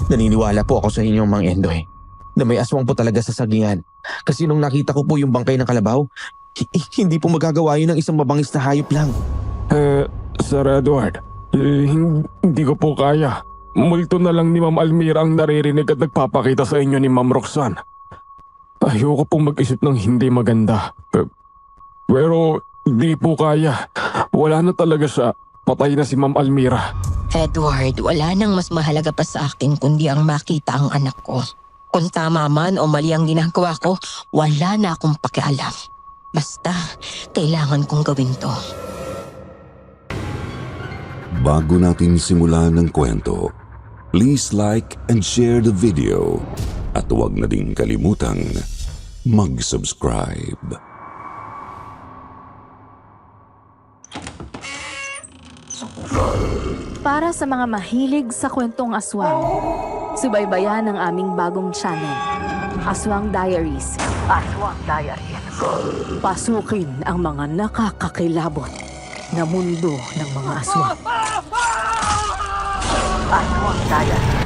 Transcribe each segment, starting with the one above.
Naniniwala po ako sa inyong Mang Endoy na may aswang po talaga sa sagingan. Kasi nung nakita ko po yung bangkay ng kalabaw, hindi po magagawa yun ng isang mabangis na hayop lang. Sir Edward, hindi ko po kaya. Multo na lang ni Ma'am Almira ang naririnig at nagpapakita sa inyo ni Ma'am Roxanne. Ayoko pong mag-isip ng hindi maganda. Pero di po kaya. Wala na talaga siya. Patay na si Ma'am Almira. Edward, wala nang mas mahalaga pa sa akin kundi ang makita ang anak ko. Kung tama man o mali ang ginagawa ko, wala na akong pakialam. Basta, kailangan kong gawin to. Bago natin simulan ng kwento, please like and share the video at huwag na din kalimutang mag-subscribe. Para sa mga mahilig sa kwentong aswang, subaybayan ang aming bagong channel, Aswang Diaries. Aswang Diaries. Pasukin ang mga nakakakilabot na mundo ng mga aswang. Aswang Diaries.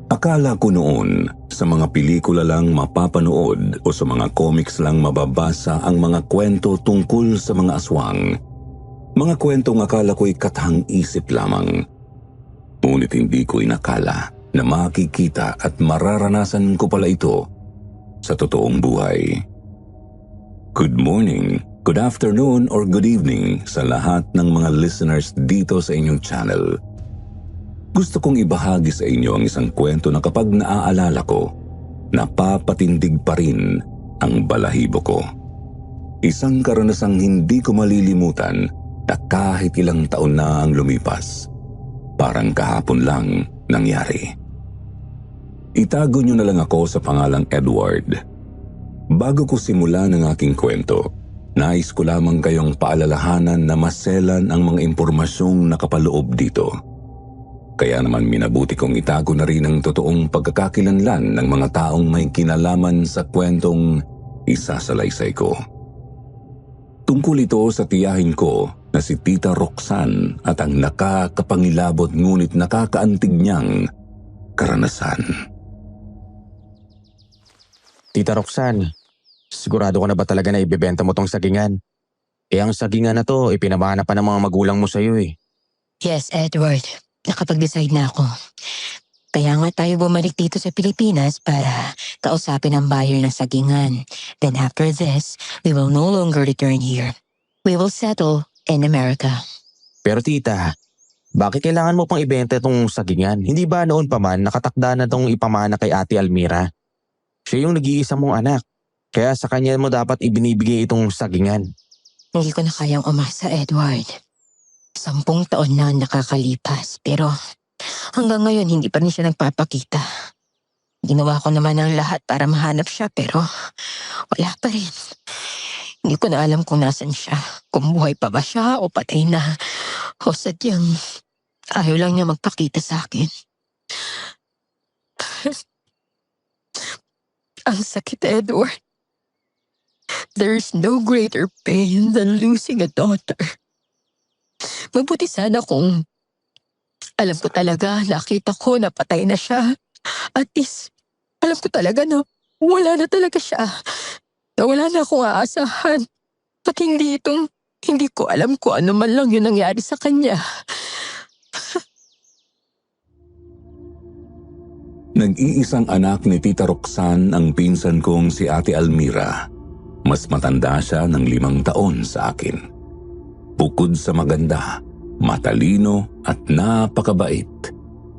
Akala ko noon, sa mga pelikula lang mapapanood o sa mga comics lang mababasa ang mga kwento tungkol sa mga aswang. Mga kwentong akala ko'y katahang-isip lamang. Ngunit hindi ko inakala na makikita at mararanasan ko pala ito sa totoong buhay. Good morning, good afternoon, or good evening sa lahat ng mga listeners dito sa inyong channel. Gusto kong ibahagi sa inyo ang isang kwento na kapag naaalala ko, napapatindig pa rin ang balahibo ko. Isang karanasang hindi ko malilimutan na kahit ilang taon na ang lumipas. Parang kahapon lang nangyari. Itago niyo na lang ako sa pangalang Edward. Bago ko simulan ang aking kwento, nais ko lamang kayong paalalahanan na maselan ang mga impormasyong nakapaloob dito. Kaya naman minabuti kong itago na rin ang totoong pagkakakilanlan ng mga taong may kinalaman sa kwentong isasalaysay ko. Tungkol ito sa tiyahin ko na si Tita Roxanne at ang nakakapangilabot ngunit nakakaantig niyang karanasan. Tita Roxanne, sigurado ka na ba talaga na ibebenta mo tong sagingan? Ang sagingan na to, ipinamana pa ng mga magulang mo sa'yo eh. Yes, Edward. Nakapag-decide na ako. Kaya nga tayo bumalik dito sa Pilipinas para kausapin ang buyer ng sagingan. Then after this, we will no longer return here. We will settle in America. Pero tita, bakit kailangan mo pang ibenta itong sagingan? Hindi ba noon pa man nakatakda na itong ipamana kay Ate Almira? Siya yung nag-iisa mong anak. Kaya sa kanya mo dapat ibinibigay itong sagingan. Hindi ko na kayang umasa, Edward. 10 taon na ang nakakalipas pero hanggang ngayon hindi pa rin siya nagpapakita. Ginawa ko naman ang lahat para mahanap siya pero wala pa rin. Hindi ko na alam kung nasan siya, kung buhay pa ba siya o patay na. O sadyang ayaw lang niya magpakita sa akin. Ang sakit, Edward. There's no greater pain than losing a daughter. Mabuti sana kung alam ko talaga, nakita ko na patay na siya. At least, alam ko talaga na wala na talaga siya. Na wala na akong aasahan. At hindi ko alam kung ano man lang yun nangyari sa kanya. Nag-iisang anak ni Tita Roxanne ang pinsan kong si Ate Almira. Mas matanda siya ng 5 taon sa akin. Bukod sa maganda, matalino at napakabait,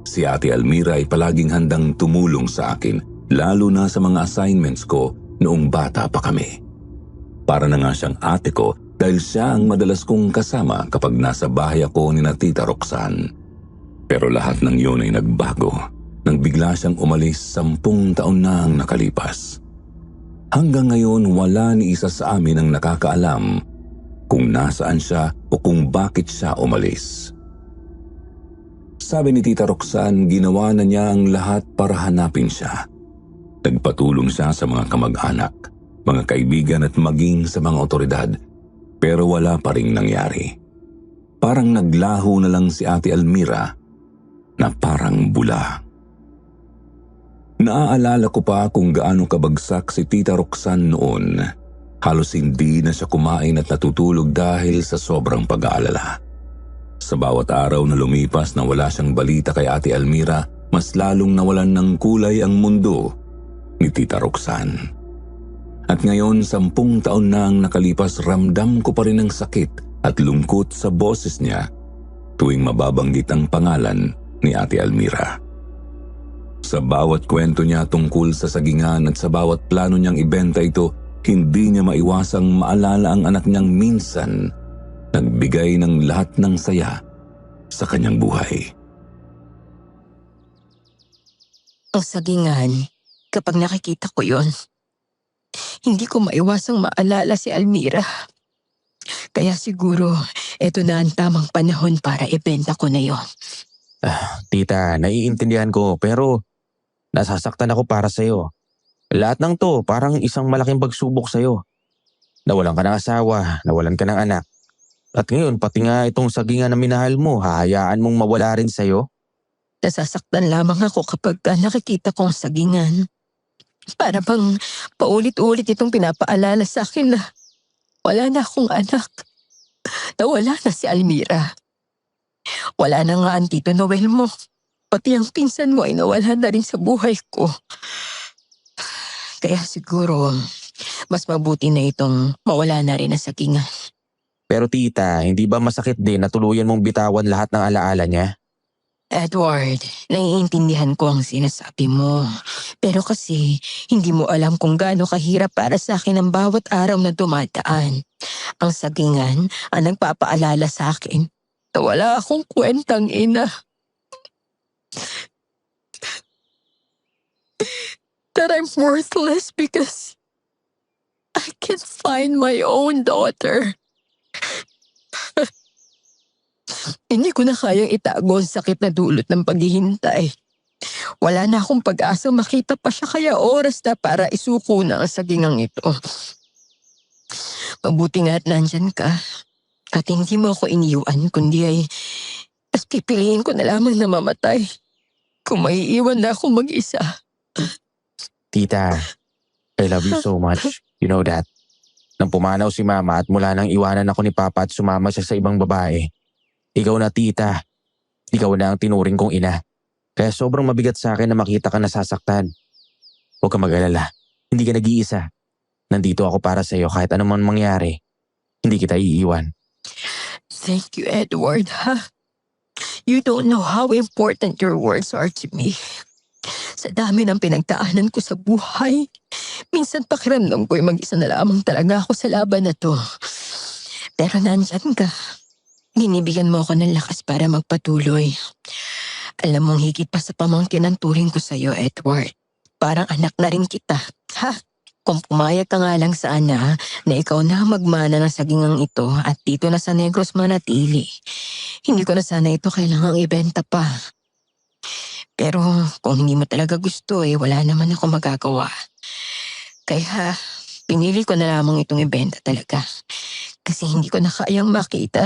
si Ate Almira ay palaging handang tumulong sa akin, lalo na sa mga assignments ko noong bata pa kami. Para na nga siyang ate ko dahil siya ang madalas kong kasama kapag nasa bahay ako ni na Tita Roxanne. Pero lahat ng yun ay nagbago nang bigla siyang umalis 10 taon na ang nakalipas. Hanggang ngayon wala ni isa sa amin ang nakakaalam kung nasaan siya o kung bakit siya umalis. Sabi ni Tita Roxanne, ginawa na niya ang lahat para hanapin siya. Nagpatulong siya sa mga kamag-anak, mga kaibigan at maging sa mga otoridad. Pero wala pa ring nangyari. Parang naglaho na lang si Ate Almira na parang bula. Naaalala ko pa kung gaano kabagsak si Tita Roxanne noon. Halos hindi na siya kumain at natutulog dahil sa sobrang pag-aalala. Sa bawat araw na lumipas na wala siyang balita kay Ate Almira, mas lalong nawalan ng kulay ang mundo ni Tita Roxanne. At ngayon, 10 taon na ang nakalipas, ramdam ko pa rin ang sakit at lungkot sa boses niya tuwing mababanggit ang pangalan ni Ate Almira. Sa bawat kwento niya tungkol sa sagingan at sa bawat plano niyang ibenta ito, hindi niya maiwasang maalala ang anak niyang minsan nagbigay ng lahat ng saya sa kanyang buhay. Ang sagingan, kapag nakikita ko yon, hindi ko maiwasang maalala si Almira. Kaya siguro, eto na ang tamang panahon para ibenta ko na yon. Tita, naiintindihan ko pero nasasaktan ako para sa'yo. Lahat ng to parang isang malaking pagsubok sa'yo. Nawalan ka ng asawa, nawalan ka ng anak. At ngayon pati nga itong sagingan na minahal mo, hahayaan mong mawala rin sa'yo? Nasasaktan lamang ako kapag nakikita kong sagingan. Para bang paulit-ulit itong pinapaalala sa akin na wala na akong anak. Nawala na si Almira. Wala na nga ang Tito Noel mo. Pati ang pinsan mo ay nawala na rin sa buhay ko. Kaya siguro, mas mabuti na itong mawala na rin ang sagingan. Pero tita, hindi ba masakit din na tuluyan mong bitawan lahat ng alaala niya? Edward, naiintindihan ko ang sinasabi mo. Pero kasi, hindi mo alam kung gaano kahirap para sa akin ang bawat araw na dumadaan. Ang sagingan ang nagpapaalala sa akin na wala akong kwentang ina. That I'm worthless because I can't find my own daughter. Hindi ko na kayang itago ang sakit na dulot ng paghihintay. Wala na akong pag-asang makita pa siya, kaya oras na para isuko na ang sagingang ito. Mabuti nga at nandyan ka. At hindi mo ako iniwan, kundi ay mas pipiliin ko na lamang na mamatay kung maiiwan na akong mag-isa. Tita, I love you so much. You know that. Nang pumanaw si Mama at mula nang iwanan ako ni Papa at sumama siya sa ibang babae, ikaw na tita. Ikaw na ang tinuring kong ina. Kaya sobrang mabigat sa akin na makita ka nasasaktan. Huwag ka mag-alala. Hindi ka nag-iisa. Nandito ako para sa iyo kahit anumang mangyari. Hindi kita iiwan. Thank you, Edward, ha? You don't know how important your words are to me. Sa dami ng pinagdaanan ko sa buhay, minsan pakiramdam ko'y mag-isa na lamang talaga ako sa laban na to. Pero nandyan ka. Binibigyan mo ako ng lakas para magpatuloy. Alam mong higit pa sa pamangkin ang turing ko sa'yo, Edward. Parang anak na rin kita, ha? Kung pumayag ka nga lang sana na ikaw na magmana ng sagingang ito at dito na sa Negros manatili, hindi ko na sana ito kailangang ibenta pa. Pero kung hindi mo talaga gusto wala naman ako magagawa. Kaya pinili ko na lamang itong ibenta talaga. Kasi hindi ko na kayang makita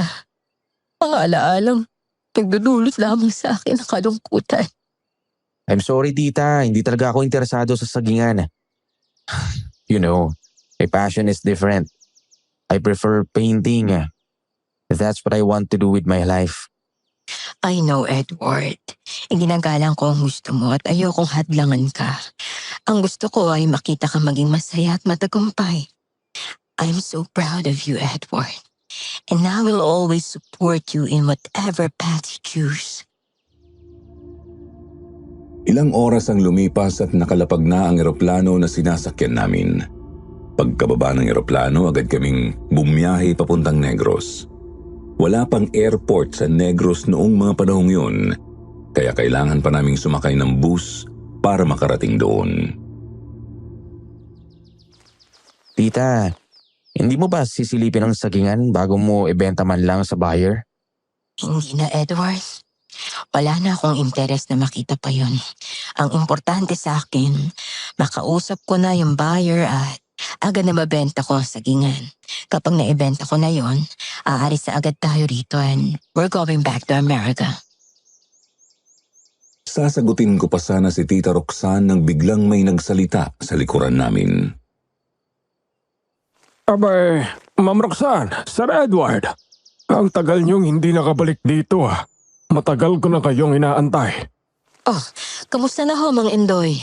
ang alaalang nagdudulot lamang sa akin ng kalungkutan. I'm sorry tita, hindi talaga ako interesado sa sagingan. You know, my passion is different. I prefer painting. That's what I want to do with my life. I know, Edward. Ginagalang ko ang gusto mo at ayokong hadlangan ka. Ang gusto ko ay makita ka maging masaya at matagumpay. I'm so proud of you, Edward. And I will always support you in whatever path you choose. Ilang oras ang lumipas at nakalapag na ang eroplano na sinasakyan namin. Pagkababa ng eroplano, agad kaming bumiyahe papuntang Negros. Wala pang airport sa Negros noong mga panahong yun, kaya kailangan pa naming sumakay ng bus para makarating doon. Tita, hindi mo ba sisilipin ang sagingan bago mo ibenta man lang sa buyer? Hindi na, Edward. Wala na akong interes na makita pa yon. Ang importante sa akin, makausap ko na yung buyer at agad na mabenta ko ang sagingan. Kapag naibenta ko na yon, aalis na agad tayo rito and we're going back to America. Sasagutin ko pa sana si Tita Roxanne nang biglang may nagsalita sa likuran namin. Abay, Ma'am Roxanne, Sir Edward. Ang tagal niyong hindi nakabalik dito ah. Matagal ko na kayong inaantay. Oh, kamusta na ho, Mang Indoy?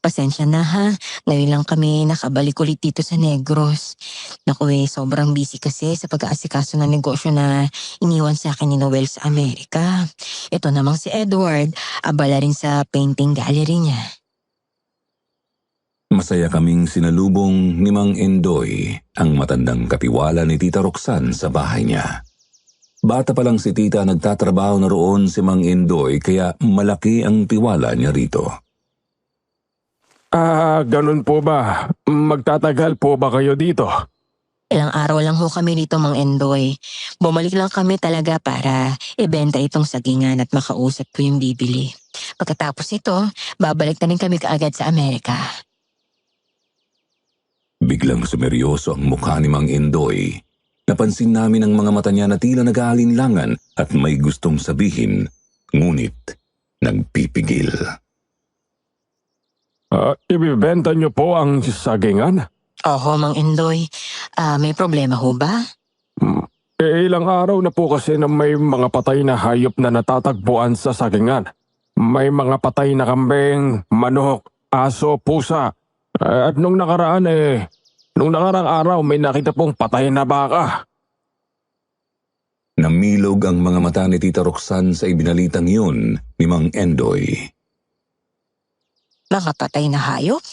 Pasensya na ha, ngayon lang kami nakabalik ulit dito sa Negros. Naku sobrang busy kasi sa pag-aasikaso ng negosyo na iniwan sa akin ni Noel sa Amerika. Ito namang si Edward, abala rin sa painting gallery niya. Masaya kaming sinalubong ni Mang Endoy, ang matandang katiwala ni Tita Roxanne sa bahay niya. Bata pa lang si Tita nagtatrabaho na roon si Mang Endoy kaya malaki ang tiwala niya rito. Ganun po ba? Magtatagal po ba kayo dito? Ilang araw lang ho kami dito, Mang Endoy. Bumalik lang kami talaga para ibenta itong sagingan at makausap ko yung bibili. Pagkatapos ito, babalik na rin kami kaagad sa Amerika. Biglang sumeryoso ang mukha ni Mang Endoy. Napansin namin ang mga mata niya na tila nag-aalinlangan at may gustong sabihin, ngunit nagpipigil. Ibibenta niyo po ang sagingan? Oho, Mang Endoy. May problema ho ba? Ilang araw na po kasi na may mga patay na hayop na natatagpuan sa sagingan. May mga patay na kambing, manok, aso, pusa. At nung nakarang araw may nakita pong patay na baka. Namilog ang mga mata ni Tita Roxanne sa ibinalitang yun ni Mang Endoy. Mga patay na hayop?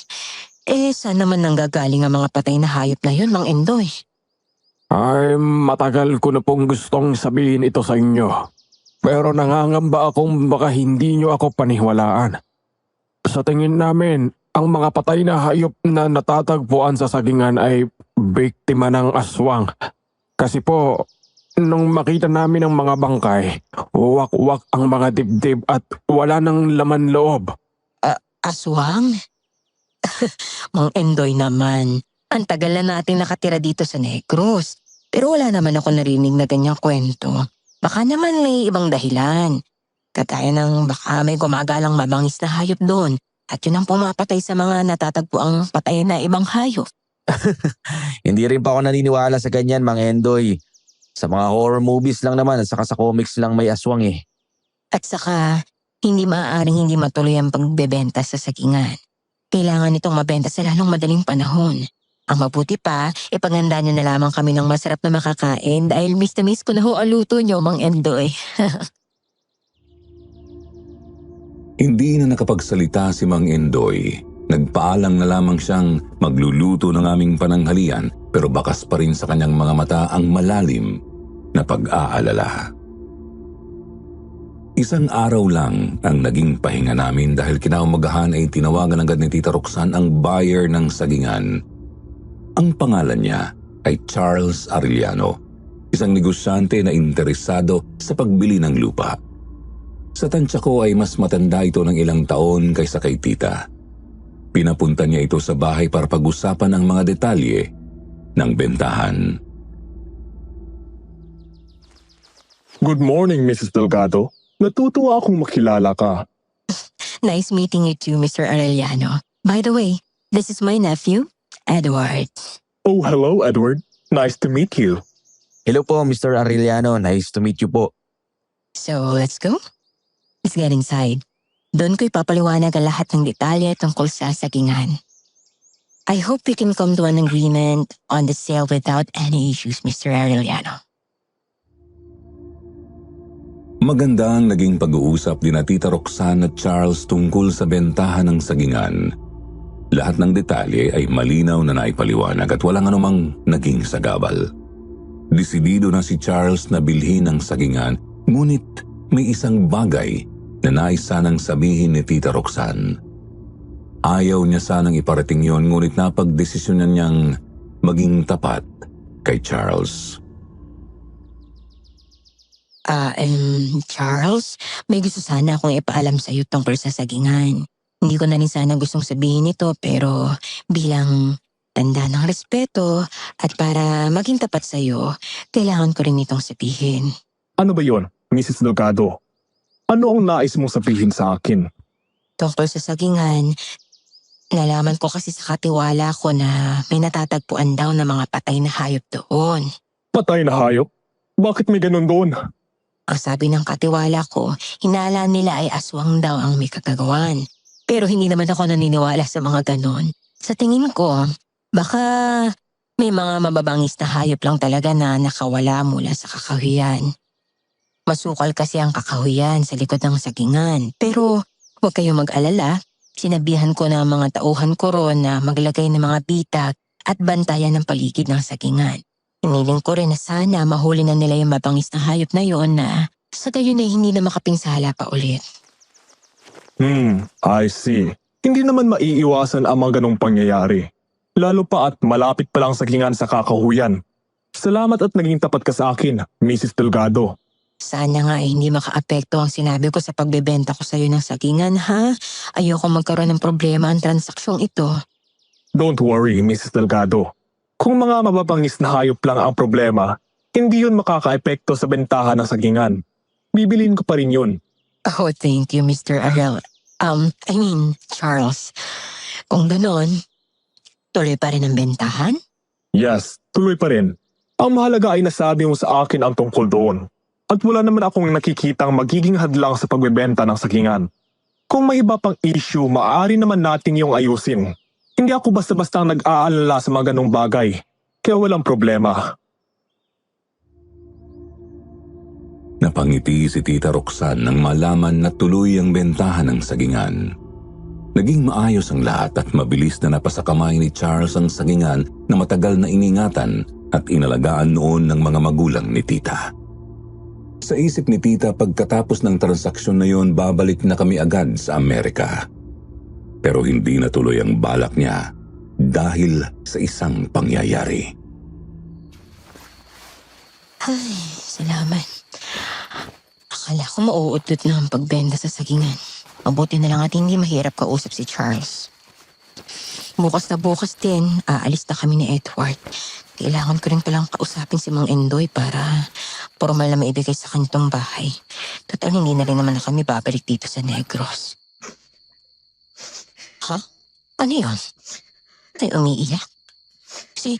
Saan naman nanggagaling ang mga patay na hayop na yun, Mang Endoy? Ay, matagal ko na pong gustong sabihin ito sa inyo. Pero nangangamba akong baka hindi niyo ako paniwalaan. Sa tingin namin, ang mga patay na hayop na natatagpuan sa sagingan ay biktima ng aswang. Kasi po, nung makita namin ang mga bangkay, uwak-uwak ang mga dibdib at wala nang laman loob. Aswang? Mang Endoy naman. Ang tagal na natin nakatira dito sa Negros. Pero wala naman ako narinig na ganyang kwento. Baka naman may ibang dahilan. Kataya ng baka may gumagalang mabangis na hayop doon. At yun ang pumapatay sa mga natatagpo ang patay na ibang hayop. Hindi rin pa ako naniniwala sa ganyan, Mang Endoy. Sa mga horror movies lang naman at saka sa comics lang may aswang eh. At saka, hindi maaaring hindi matuloy ang pagbebenta sa sagingan. Kailangan itong mabenta sa lalong madaling panahon. Ang mabuti pa, ipaganda niyo na lamang kami ng masarap na makakain dahil miss na miss ko na ho ang luto niyo, Mang Endoy. Hindi na nakapagsalita si Mang Endoy. Nagpaalam na lamang siyang magluluto ng aming pananghalian pero bakas pa rin sa kanyang mga mata ang malalim na pag-aalala. Isang araw lang ang naging pahinga namin dahil kinaumagahan ay tinawagan agad ni Tita Roxanne ang buyer ng sagingan. Ang pangalan niya ay Charles Arellano, isang negosyante na interesado sa pagbili ng lupa. Sa tansya ko ay mas matanda ito ng ilang taon kaysa kay Tita. Pinapunta niya ito sa bahay para pag-usapan ang mga detalye ng bentahan. Good morning, Mrs. Delgado. Natutuwa akong makilala ka. Nice meeting you too, Mr. Arellano. By the way, this is my nephew, Edward. Oh, hello, Edward. Nice to meet you. Hello po, Mr. Arellano. Nice to meet you po. So, let's go. Let's get inside. Doon ko ipapaliwanag ang lahat ng detalye tungkol sa sagingan. I hope we can come to an agreement on the sale without any issues, Mr. Arellano. Maganda ang naging pag-uusap ni Tita Roxanne at Charles tungkol sa bentahan ng sagingan. Lahat ng detalye ay malinaw na naipaliwanag at walang anumang naging sagabal. Desidido na si Charles na bilhin ang sagingan, ngunit may isang bagay na nais sanang sabihin ni Tita Roxanne. Ayaw niya sanang iparating yon, ngunit napagdesisyonan niyang maging tapat kay Charles. Charles, may gusto sana akong ipaalam sa iyo tungkol sa sagingan. Hindi ko na rin sana gustong sabihin ito pero bilang tanda ng respeto at para maging tapat sa'yo, kailangan ko rin itong sabihin. Ano ba yon, Mrs. Delgado? Ano ang nais mong sabihin sa akin? Tungkol sa sagingan, nalaman ko kasi sa katiwala ko na may natatagpuan daw na mga patay na hayop doon. Patay na hayop? Bakit may ganun doon? Ang sabi ng katiwala ko, hinala nila ay aswang daw ang may kagagawan. Pero hindi naman ako naniniwala sa mga ganon. Sa tingin ko, baka may mga mababangis na hayop lang talaga na nakawala mula sa kakahuyan. Masukal kasi ang kakahuyan sa likod ng sagingan. Pero huwag kayong mag-alala. Sinabihan ko na ang mga tauhan ko ron na maglagay ng mga bitag at bantayan ng paligid ng sagingan. Hiniling ko rin na sana mahuli na nila yung mabangis na hayop na yon na sa gayon ay hindi na makapinsala pa ulit. I see. Hindi naman maiiwasan ang mga ganong pangyayari. Lalo pa at malapit pa lang sagingan sa kakahuyan. Salamat at naging tapat ka sa akin, Mrs. Delgado. Sana nga ay hindi makaapekto ang sinabi ko sa pagbebenta ko sa'yo ng sagingan, ha? Ayoko magkaroon ng problema ang transaksyong ito. Don't worry, Mrs. Delgado. Kung mga mababangis na hayop lang ang problema, hindi yun makakaepekto sa bentahan ng sagingan. Bibilin ko pa rin yun. Oh, thank you, Mr. Arel. Charles. Kung ganon, tuloy pa rin ang bentahan? Yes, tuloy pa rin. Ang mahalaga ay nasabi mo sa akin ang tungkol doon. At wala naman akong nakikitang magiging hadlang sa pagbebenta ng sagingan. Kung may iba pang issue, maaari naman nating yung ayusin. Hindi ako basta-basta nag-aalala sa mga ganong bagay. Kaya walang problema. Napangiti si Tita Roxanne nang malaman na tuloy ang bentahan ng sagingan. Naging maayos ang lahat at mabilis na napasakamay ni Charles ang sagingan na matagal na iningatan at inalagaan noon ng mga magulang ni Tita. Sa isip ni Tita, pagkatapos ng transaksyon na yon, babalik na kami agad sa Amerika. Pero hindi natuloy ang balak niya dahil sa isang pangyayari. Ay, salamat. Akala ko mauutot na ang pagbenta sa sagingan. Mabuti na lang at hindi mahirap kausap si Charles. Bukas na bukas din, aalis na kami ni Edward. Kailangan ko rin palang kausapin si Mang Endoy para formal na maibigay sa kanitong bahay. Total, hindi na rin naman na kami babalik dito sa Negros. Ha? Ano yun? Ay, umiiyak? Si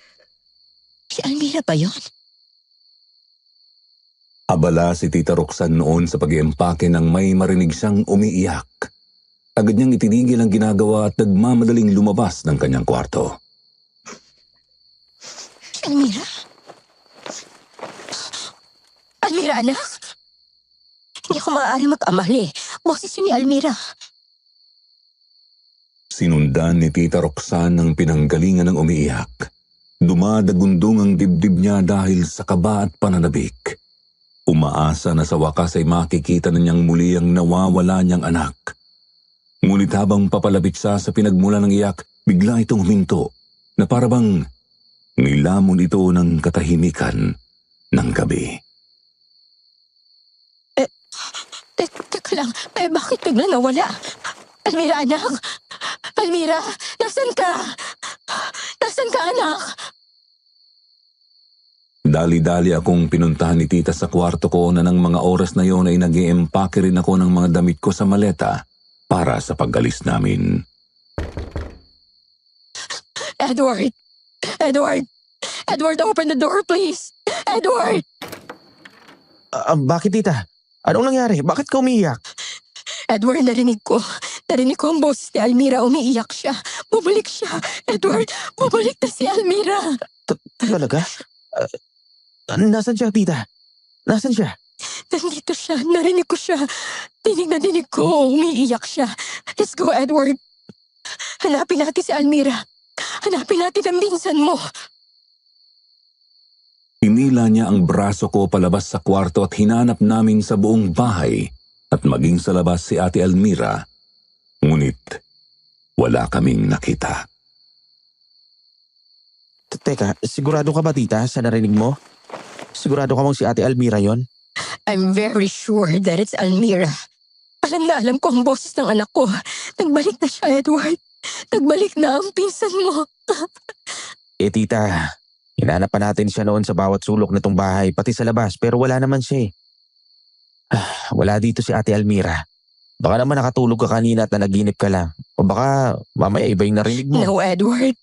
Almira ba yun? Abala si Tita Roxanne noon sa pag-iempake nang may marinig siyang umiiyak. Agad niyang itinigil ang ginagawa at nagmamadaling lumabas ng kanyang kwarto. Si Almira? Almira, anak? Hindi ako maaari mag-amali. Boses yun ni Almira. Sinundan ni Tita Roxanne ang pinanggalingan ng umiiyak. Dumadagundong ang dibdib niya dahil sa kaba at pananabik. Umaasa na sa wakas ay makikita na niyang muli ang nawawala niyang anak. Ngunit habang papalapit siya sa pinagmula ng iyak, bigla itong huminto na parabang nilamon ito ng katahimikan ng gabi. Teka lang, bakit bigla nawala? Almira, anak! Almira, nasan ka? Nasan ka, anak? Dali-dali akong pinuntahan ni Tita sa kwarto ko na ng mga oras na yon ay nag-iempake rin ako ng mga damit ko sa maleta para sa pag-alis namin. Edward! Edward! Edward, open the door, please! Edward! Bakit, Tita? Anong nangyari? Bakit ka umiiyak? Edward, narinig ko. Narinig ko ang boses ni Almira. Umiiyak siya. Bumalik siya. Edward, bumalik na si Almira. Talaga? Nasaan siya, Tita? Nasaan siya? Nandito siya. Narinig ko siya. Dinig na dinig ko. Umiiyak siya. Let's go, Edward. Hanapin natin si Almira. Hanapin natin ang minsan mo. Hinila niya ang braso ko palabas sa kwarto at hinanap namin sa buong bahay at maging sa labas si Ate Almira. Ngunit wala kaming nakita. Teka, sigurado ka ba, Tita, sa narinig mo? Sigurado ka bang si Ate Almira yon? I'm very sure that it's Almira. Alam ko ang boses ng anak ko. Nagbalik na siya, Edward. Nagbalik na ang pinsan mo. Tita, hinanap pa natin siya noon sa bawat sulok nitong bahay, pati sa labas, pero wala naman siya eh. Wala dito si Ate Almira. Baka naman nakatulog ka kanina at nanaginip ka lang. O baka mamaya iba yung narinig mo. No, Edward.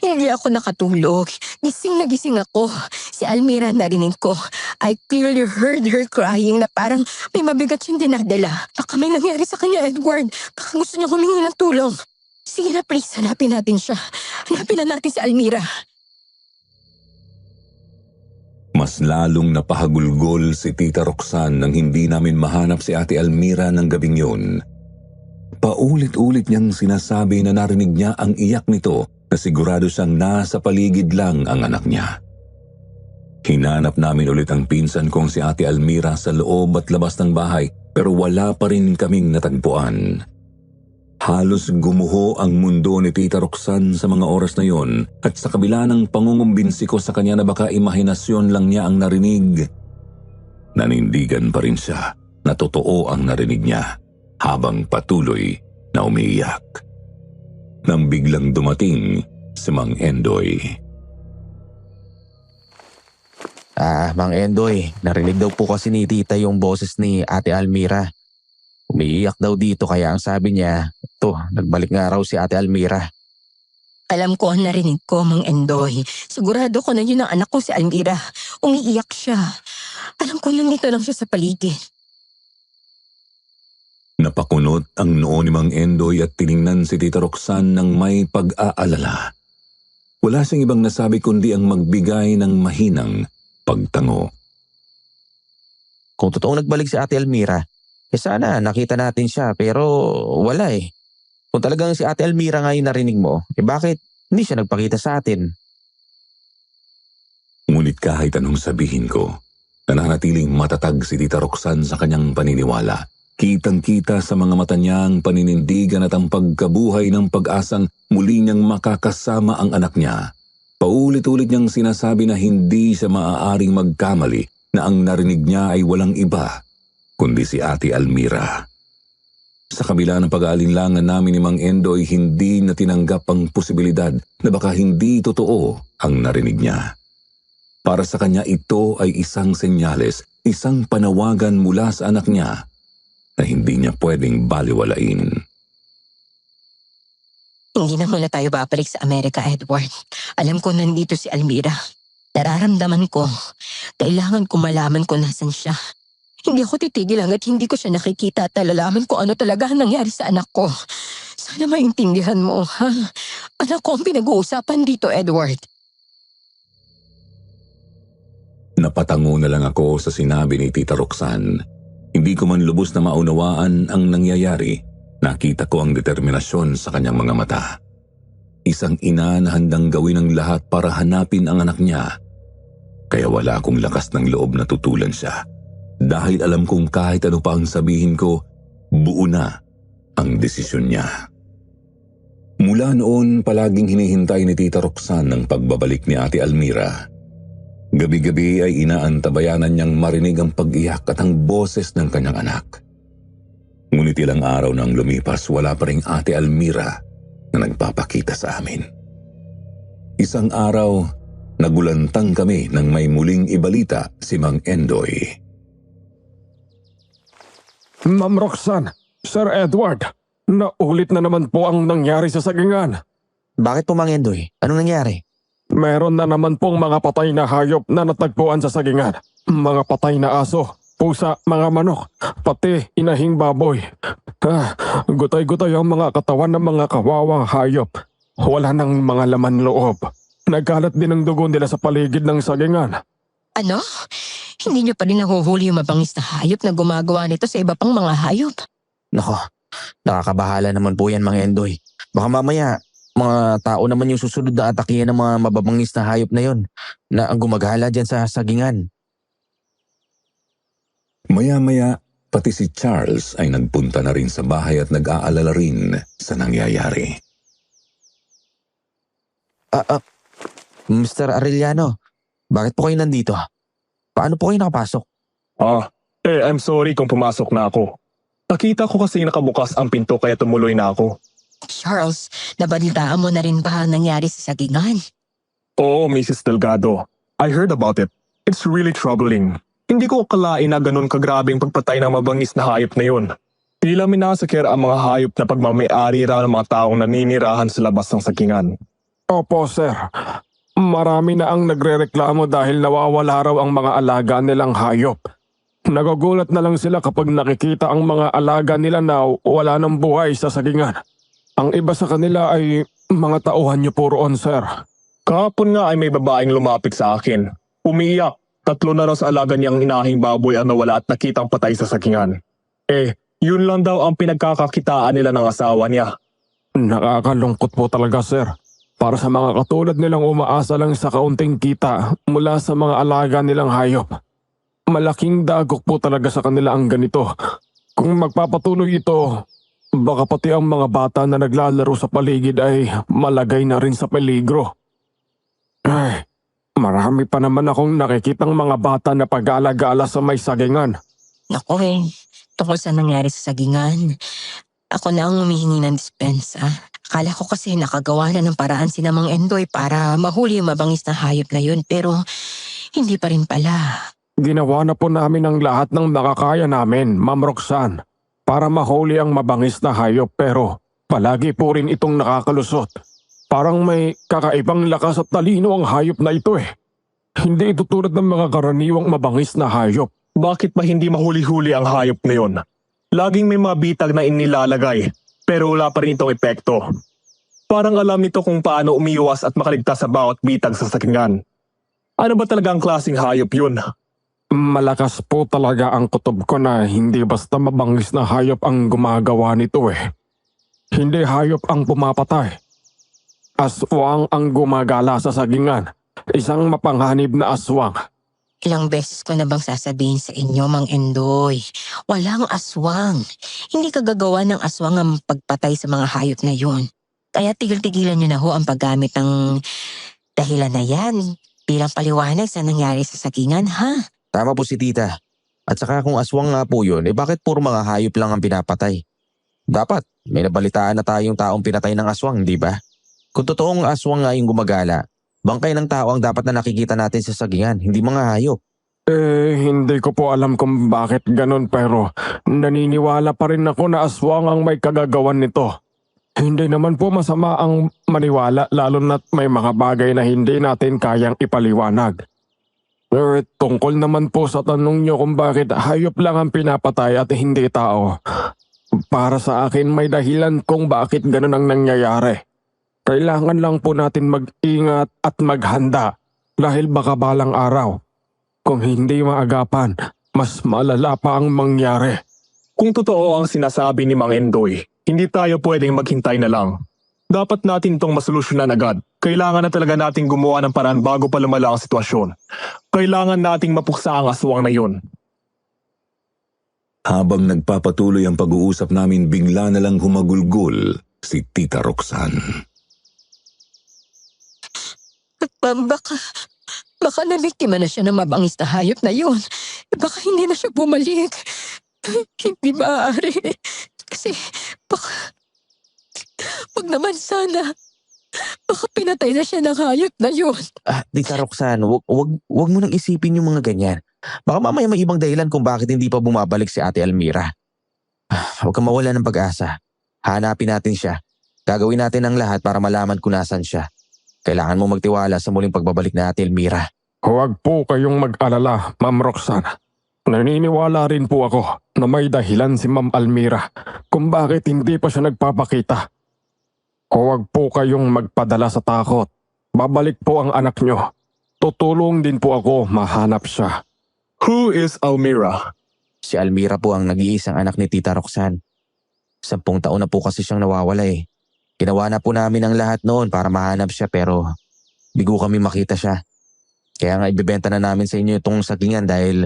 Hindi ako nakatulog. Gising na gising ako. Si Almira narinig ko. I clearly heard her crying na parang may mabigat siyang dinadala. Baka may nangyari sa kanya, Edward. Baka gusto niya humingi ng tulong. Sige na, please. Hanapin natin siya. Hanapin na natin si Almira. Mas lalong napahagulgol si Tita Roxanne nang hindi namin mahanap si Ate Almira ng gabing yun. Paulit-ulit niyang sinasabi na narinig niya ang iyak nito na sigurado siyang nasa paligid lang ang anak niya. Hinanap namin ulit ang pinsan kong si Ate Almira sa loob at labas ng bahay pero wala pa rin kaming natagpuan. Halos gumuho ang mundo ni Tita Roxanne sa mga oras na yon at sa kabila ng pangungumbinsi ko sa kanya na baka imahinasyon lang niya ang narinig, nanindigan pa rin siya na totoo ang narinig niya habang patuloy na umiiyak. Nang biglang dumating si Mang Endoy. Mang Endoy, narinig daw po kasi ni Tita yung boses ni Ate Almira. Umiiyak daw dito kaya ang sabi niya, nagbalik nga raw si Ate Almira. Alam ko ang narinig ko, Mang Endoy. Sigurado ko na yun ang anak ko si Almira. Umiiyak siya. Alam ko nandito lang siya sa paligid. Napakunot ang noo ni Mang Endoy at tiningnan si Tita Roxanne ng may pag-aalala. Wala siyang ibang nasabi kundi ang magbigay ng mahinang pagtango. Kung totoong nagbalik si Ate Almira, sana nakita natin siya pero wala eh. Kung talagang si Ate Almira nga yung narinig mo, bakit hindi siya nagpakita sa atin? Ngunit kahit anong sabihin ko, nananatiling matatag si Tita Roxanne sa kanyang paniniwala. Kitang-kita sa mga mata niya ang paninindigan at ang pagkabuhay ng pag-asang muli niyang makakasama ang anak niya. Paulit-ulit niyang sinasabi na hindi siya maaaring magkamali na ang narinig niya ay walang iba kundi si Ate Almira. Sa kabila ng pag-aalinlangan namin ni Mang Endoy, hindi na tinanggap ang posibilidad na baka hindi totoo ang narinig niya. Para sa kanya ito ay isang senyales, isang panawagan mula sa anak niya na hindi niya pwedeng baliwalain. Hindi na muna tayo babalik sa Amerika, Edward. Alam ko nandito si Almira. Nararamdaman ko. Kailangan ko malaman kung nasan siya. Hindi ako titigil hanggat hindi ko siya nakikita at nalalaman ko ano talaga ang nangyari sa anak ko. Sana maintindihan mo, ha? Anak ko ang pinag-uusapan dito, Edward. Napatango na lang ako sa sinabi ni Tita Roxanne. Hindi ko man lubos na maunawaan ang nangyayari. Nakita ko ang determinasyon sa kanyang mga mata. Isang ina na handang gawin ang lahat para hanapin ang anak niya. Kaya wala akong lakas ng loob na tutulan siya. Dahil alam kong kahit ano pa ang sabihin ko, buo na ang desisyon niya. Mula noon, palaging hinihintay ni Tita Roxanne ang pagbabalik ni Ate Almira. Gabi-gabi ay inaantabayanan niyang marinig ang pag-iyak at ang boses ng kanyang anak. Ngunit ilang araw nang lumipas, wala pa ring Ate Almira na nagpapakita sa amin. Isang araw, nagulantang kami nang may muling ibalita si Mang Endoy. Ma'am Roxanne, Sir Edward, naulit na naman po ang nangyari sa sagingan. Bakit po Mang Endoy? Anong nangyari? Meron na naman pong mga patay na hayop na natagpuan sa sagingan. Mga patay na aso, pusa, mga manok, pati inahing baboy. Gutay-gutay ang mga katawan ng mga kawawang hayop. Wala nang mga laman loob. Nagkalat din ang dugo nila sa paligid ng sagingan. Ano? Hindi niyo pa rin nahuhuli yung mabangis na hayop na gumagawa nito sa iba pang mga hayop? Nako, nakakabahala naman po yan Mang Endoy. Baka mamaya, mga tao naman yung susunod na atakihan ng mga mababangis na hayop na yon na ang gumagala dyan sa sagingan. Maya-maya, pati si Charles ay nagpunta na rin sa bahay at nag-aalala rin sa nangyayari. Mr. Arellano, bakit po kayo nandito? Paano po kayo nakapasok? I'm sorry kung pumasok na ako. Nakita ko kasi nakabukas ang pinto kaya tumuloy na ako. Charles, nabalitaan mo na rin ba ang nangyari sa sagingan? Oo, Mrs. Delgado. I heard about it. It's really troubling. Hindi ko akalain na ganun kagrabing pagpatay ng mabangis na hayop na yun. Tila minasakir ang mga hayop na pagmamayari raw ng mga taong naninirahan sa labas ng sakingan. Opo, sir. Marami na ang nagrereklamo dahil nawawala raw ang mga alaga nilang hayop. Nagugulat na lang sila kapag nakikita ang mga alaga nila na wala ng buhay sa sagingan. Ang iba sa kanila ay mga tauhan niyo po roon, sir. Kahapon nga ay may babaeng lumapit sa akin. Umiiyak. 3 na raw sa alaga niyang inahing baboy ang nawala at nakitang patay sa sakingan. Yun lang daw ang pinagkakakitaan nila ng asawa niya. Nakakalungkot po talaga, sir. Para sa mga katulad nilang umaasa lang sa kaunting kita mula sa mga alaga nilang hayop. Malaking dagok po talaga sa kanila ang ganito. Kung magpapatuloy ito, baka pati ang mga bata na naglalaro sa paligid ay malagay na rin sa peligro. Ay, marami pa naman akong nakikitang mga bata na pag-alagala sa may sagingan. Naku tungkol sa nangyari sa sagingan, ako na ang humihingi ng dispensa. Akala ko kasi nakagawa na ng paraan si Mang Endoy para mahuli yung mabangis na hayop na yun, pero hindi pa rin pala. Ginawa na po namin ang lahat ng nakakaya namin, Ma'am Roxanne, para mahuli ang mabangis na hayop, pero palagi po rin itong nakakalusot. Parang may kakaibang lakas at talino ang hayop na ito eh. Hindi ito tulad ng mga karaniwang mabangis na hayop. Bakit ba hindi mahuli-huli ang hayop na yun? Laging may mga bitag na inilalagay, pero wala pa rin itong epekto. Parang alam nito kung paano umiiwas at makaligtas sa bawat bitag sa sakingan. Ano ba talaga ang klaseng hayop yun? Malakas po talaga ang kutob ko na hindi basta mabangis na hayop ang gumagawa nito eh. Hindi hayop ang pumapatay. Aswang ang gumagala sa sagingan. Isang mapanghanib na aswang. Ilang beses ko na bang sasabihin sa inyo, Mang Endoy, walang aswang. Hindi kagagawa ng aswang ang pagpatay sa mga hayop na yun. Kaya tigil-tigilan nyo na ho ang paggamit ng dahilan na yan bilang paliwanag sa nangyari sa sagingan, ha? Tama po si tita. At saka kung aswang nga po yun, bakit puro mga hayop lang ang pinapatay? Dapat, may nabalitaan na tayong taong pinatay ng aswang, di ba? Kung totoong aswang nga yung gumagala, bangkay ng tao ang dapat na nakikita natin sa sagingan, hindi mga hayop. Hindi ko po alam kung bakit ganun pero naniniwala pa rin ako na aswang ang may kagagawan nito. Hindi naman po masama ang maniwala lalo na't may mga bagay na hindi natin kayang ipaliwanag. Tungkol naman po sa tanong nyo kung bakit hayop lang ang pinapatay at hindi tao. Para sa akin may dahilan kung bakit ganun ang nangyayari. Kailangan lang po natin mag-ingat at maghanda dahil baka balang araw. Kung hindi maagapan, mas malala pa ang mangyari. Kung totoo ang sinasabi ni Mang Endoy, hindi tayo pwedeng maghintay na lang. Dapat natin itong masolusyonan agad. Kailangan na talaga nating gumawa ng paraan bago pa lumala ang sitwasyon. Kailangan nating mapuksa ang aswang na yun. Habang nagpapatuloy ang pag-uusap namin, bigla na lang humagulgol si Tita Roxanne. Baka nabiktima na siya ng mabangis na hayop na yun. Baka hindi na siya bumalik. Hindi maaari. Kasi wag naman sana. Baka pinatay na siya ng hayop na yun. Tita Roxanne, wag mo nang isipin yung mga ganyan. Baka mamaya may ibang dahilan kung bakit hindi pa bumabalik si Ate Almira. Huwag kang mawala ng pag-asa. Hanapin natin siya. Gagawin natin ang lahat para malaman kung nasan siya. Kailangan mo magtiwala sa muling pagbabalik na Ate Elmira. Huwag po kayong mag-alala, Ma'am Roxanne. Naniniwala rin po ako na may dahilan si Ma'am Almira kung bakit hindi pa siya nagpapakita. Huwag po kayong magpadala sa takot. Babalik po ang anak nyo. Tutulong din po ako mahanap siya. Who is Almira? Si Almira po ang nag-iisang anak ni Tita Roxanne. 10 taon na po kasi siyang nawawala eh. Ginawa na po namin ang lahat noon para mahanap siya pero bigo kami makita siya. Kaya nga ibebenta na namin sa inyo itong sagingan dahil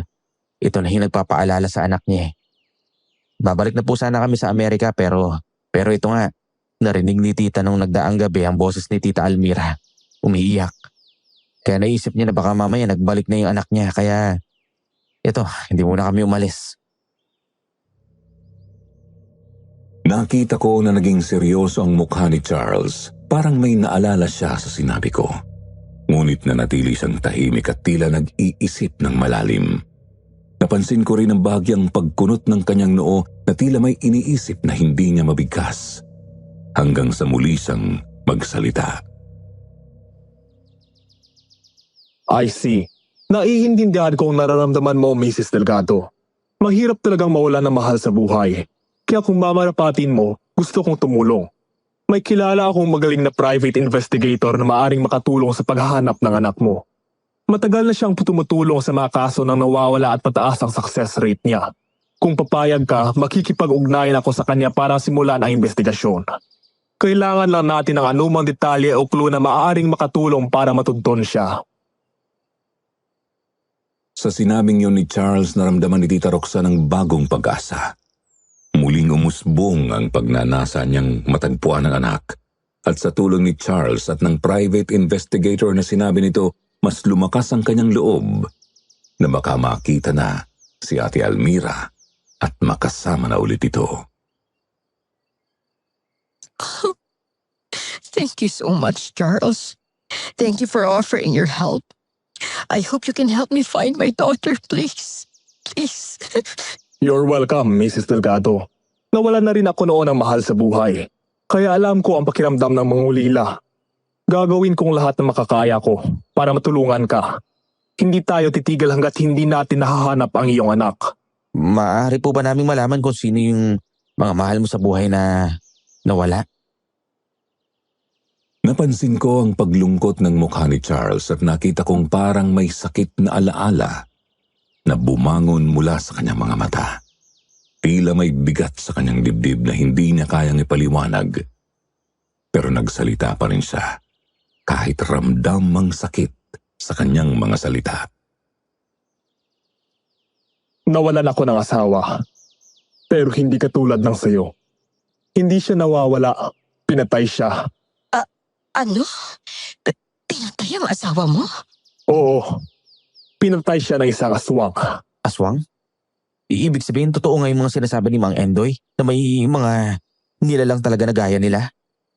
ito na yung nagpapaalala sa anak niya eh. Babalik na po sana kami sa Amerika pero ito nga, narinig ni Tita nung nagdaang gabi ang boses ni Tita Almira. Umiiyak. Kaya naisip niya na baka mamaya nagbalik na yung anak niya kaya ito, hindi muna kami umalis. Nakita ko na naging seryoso ang mukha ni Charles. Parang may naalala siya sa sinabi ko. Ngunit nanatili siyang tahimik at tila nag-iisip ng malalim. Napansin ko rin ang bahagyang pagkunot ng kanyang noo na tila may iniisip na hindi niya mabigkas. Hanggang sa muli siyang magsalita. I see. Naiintindihan ko ang nararamdaman mo, Mrs. Delgado. Mahirap talagang mawala ng mahal sa buhay. Kaya kung mamarapatin mo, gusto kong tumulong. May kilala akong magaling na private investigator na maaring makatulong sa paghahanap ng anak mo. Matagal na siyang tumutulong sa mga kaso ng nawawala at pataas ang success rate niya. Kung papayag ka, makikipag-ugnayan ako sa kanya para simulan ang investigasyon. Kailangan lang natin ng anumang detalye o clue na maaaring makatulong para matuntun siya. Sa sinabing yun ni Charles, naramdaman ni Tita Roxanne ang bagong pag-asa. Muling umusbong ang pagnanasa niyang matagpuan ng anak. At sa tulong ni Charles at ng private investigator na sinabi nito, mas lumakas ang kanyang loob na baka makita na si Ate Almira at makasama na ulit ito. Thank you so much, Charles. Thank you for offering your help. I hope you can help me find my daughter, please. Please. You're welcome, Mrs. Delgado. Nawalan na rin ako noon ng mahal sa buhay. Kaya alam ko ang pakiramdam ng mangulila. Gagawin kong lahat ng makakaya ko para matulungan ka. Hindi tayo titigil hanggat hindi natin nahahanap ang iyong anak. Maaari po ba naming malaman kung sino yung mga mahal mo sa buhay na nawala? Napansin ko ang paglungkot ng mukha ni Charles at nakita kong parang may sakit na alaala na bumangon mula sa kanyang mga mata. Tila may bigat sa kanyang dibdib na hindi niya kayang ipaliwanag. Pero nagsalita pa rin siya. Kahit ramdam ang sakit sa kanyang mga salita. Nawalan ako ng asawa. Pero hindi katulad ng sayo. Hindi siya nawawala. Pinatay siya. Ano? Pinatay ang asawa mo? Oo. Pinatay siya ng isang aswang. Aswang? Ibig sabihin, totoo nga yung mga sinasabi ni Mang Endoy na may mga nilalang talaga na gaya nila?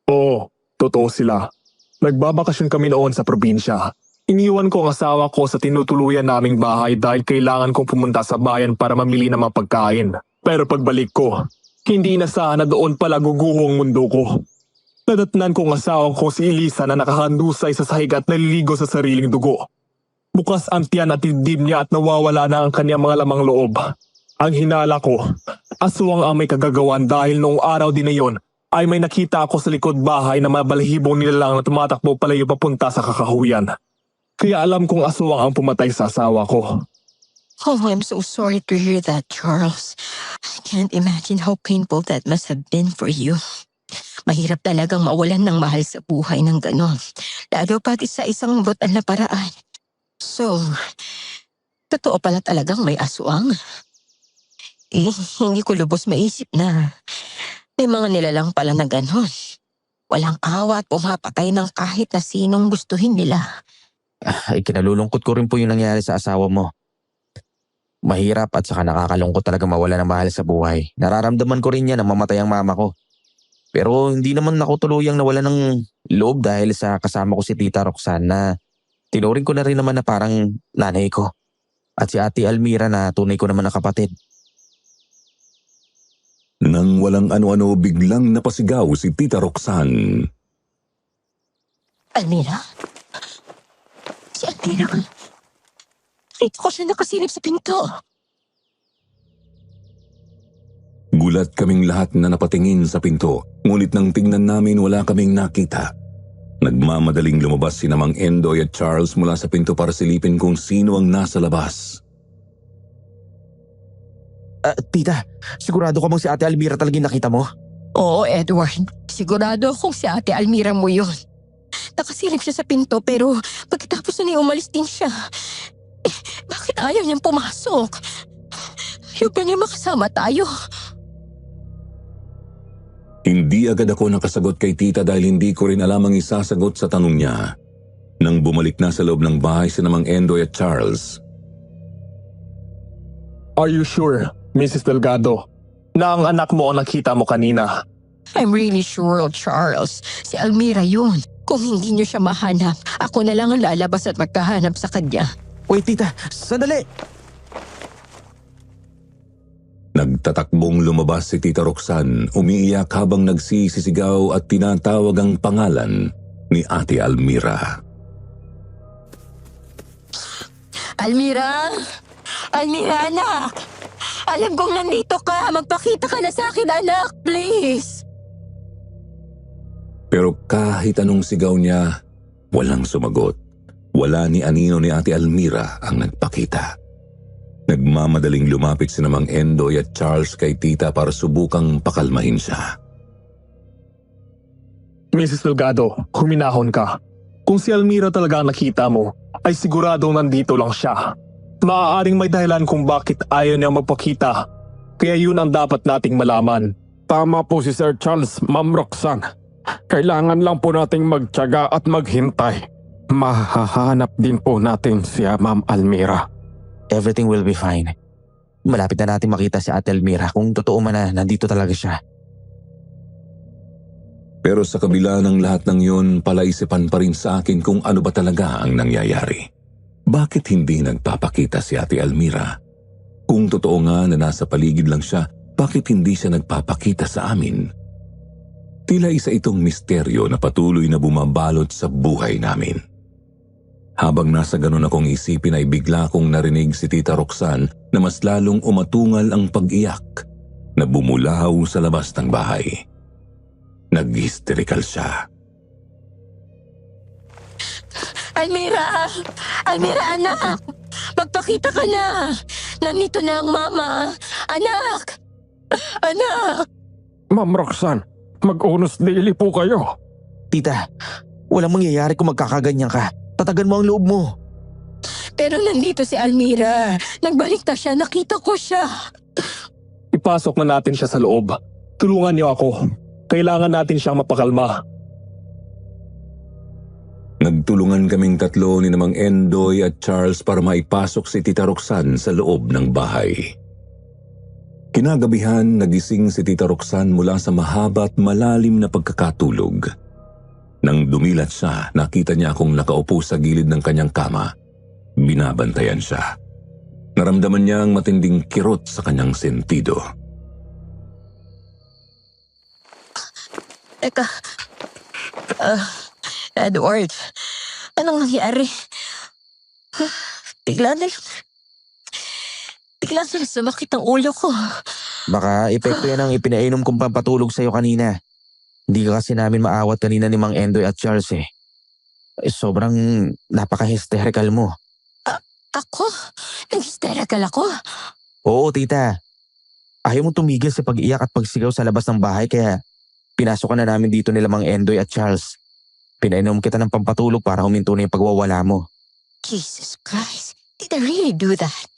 Oo, totoo sila. Nagbabakasyon kami noon sa probinsya. Iniwan ko ang asawa ko sa tinutuluyan naming bahay dahil kailangan kong pumunta sa bayan para mamili ng mga pagkain. Pero pagbalik ko, hindi inasahan na doon pala guguho ang mundo ko. Nadatnan ko ang asawa ko si Elisa na nakahandusay sa sahig at naliligo sa sariling dugo. Bukas ang tiyan at dibdib niya at nawawala na ang kanyang mga lamang loob. Ang hinala ko, aswang ang may kagagawan dahil noong araw din na yon ay may nakita ako sa likod bahay na mabalhibong nilalang na tumatakbo palayo papunta sa kakahuyan. Kaya alam kong aswang ang pumatay sa asawa ko. Oh, I'm so sorry to hear that, Charles. I can't imagine how painful that must have been for you. Mahirap talagang mawalan ng mahal sa buhay ng ganon. Lalo pati sa isang brutal na paraan. So, totoo pala talagang may aswang. Hindi ko lubos maisip na may mga nilalang pala na ganon. Walang awa at pumapatay ng kahit na sinong gustuhin nila. Ay, kinalulungkot ko rin po yung nangyari sa asawa mo. Mahirap at saka nakakalungkot talaga mawala ng mahal sa buhay. Nararamdaman ko rin yan na mamatay ang mama ko. Pero hindi naman ako tuluyang nawala ng loob dahil sa kasama ko si Tita Roxanne na tinuring ko na rin naman na parang nanay ko. At si Ate Almira na tunay ko naman na kapatid. Nang walang ano-ano, biglang napasigaw si Tita Roxanne. Almira? Si Almira? Rito ko siya nakasilip sa pinto. Gulat kaming lahat na napatingin sa pinto, ngunit nang tingnan namin wala kaming nakita. Nagmamadaling lumabas si Mang Endoy at Charles mula sa pinto para silipin kung sino ang nasa labas. Tita, sigurado ka bang si Ate Almira talaga yung nakita mo? Oo, Edward. Sigurado akong si Ate Almira mo yun. Nakasilip siya sa pinto pero pagkatapos na niya umalis din siya. Bakit ayaw niyang pumasok? Ayaw ba niya makasama tayo? Hindi agad ako nakasagot kay tita dahil hindi ko rin alam ang isasagot sa tanong niya. Nang bumalik na sa loob ng bahay si Mang Endoy at Charles. Are you sure, Mrs. Delgado, na ang anak mo ang nakita mo kanina? I'm really sure, Charles. Si Almira yun. Kung hindi niyo siya mahanap, ako na lang ang lalabas at magkahanap sa kanya. Wait, tita, sandali! Nagtatakbong lumabas si Tita Roxanne, umiiyak habang nagsisisigaw at tinatawag ang pangalan ni Ate Almira. Almira! Almira, anak! Alam kong nandito ka. Magpakita ka na sa akin, anak. Please! Pero kahit anong sigaw niya, walang sumagot. Wala ni anino ni Ate Almira ang nagpakita. Nagmamadaling lumapit si Mang Endoy at Charles kay Tita para subukang pakalmahin siya. Mrs. Delgado, huminahon ka. Kung si Almira talaga ang nakita mo, ay siguradong nandito lang siya. Maaaring may dahilan kung bakit ayaw niya magpakita. Kaya yun ang dapat nating malaman. Tama po si Sir Charles, Ma'am Roxanne. Kailangan lang po nating magtiyaga at maghintay. Mahahanap din po natin siya, Ma'am Almira. Everything will be fine. Malapit na natin makita si Ate Almira kung totoo man na nandito talaga siya. Pero sa kabila ng lahat ng yun, palaisipan pa rin sa akin kung ano ba talaga ang nangyayari. Bakit hindi nagpapakita si Ate Almira? Kung totoo nga na nasa paligid lang siya, bakit hindi siya nagpapakita sa amin? Tila isa itong misteryo na patuloy na bumabalot sa buhay namin. Habang nasa ganun akong isipin ay bigla kong narinig si Tita Roxanne na mas lalong umatungal ang pag-iyak na bumulahaw sa labas ng bahay. Nag-hysterical siya. Almira! Almira, anak! Magpakita ka na! Nandito na ang mama! Anak! Anak! Ma'am Roxanne, mag-unos daily po kayo. Tita, walang mangyayari kung magkakaganyan ka. Tatagan mo ang loob mo. Pero nandito si Almira. Nagbalik na siya. Nakita ko siya. Ipasok na natin siya sa loob. Tulungan niyo ako. Kailangan natin siyang mapakalma. Nagtulungan kaming tatlo ni Mang Endoy at Charles para maipasok si Tita Roxanne sa loob ng bahay. Kinagabihan, nagising si Tita Roxanne mula sa mahaba at malalim na pagkakatulog. Nang dumilat siya, nakita niya akong nakaupo sa gilid ng kanyang kama. Binabantayan siya. Naramdaman niya ang matinding kirot sa kanyang sentido. Teka. Edward, anong nangyari? Bigla na sumakit ang ulo ko. Baka epekto yan ang ipinainom kong pampatulog sa'yo kanina. Hindi ka kasi namin maawat kanina ni Mang Endoy at Charles eh. Sobrang napaka-hysterical mo. Ako? Nag-hysterical ako? Oo, tita. Ayaw mo tumigil sa pag-iyak at pagsigaw sa labas ng bahay kaya pinasok ka na namin dito nila Mang Endoy at Charles. Pinainom kita ng pampatulog para huminto na yung pagwawala mo. Jesus Christ, did I really do that?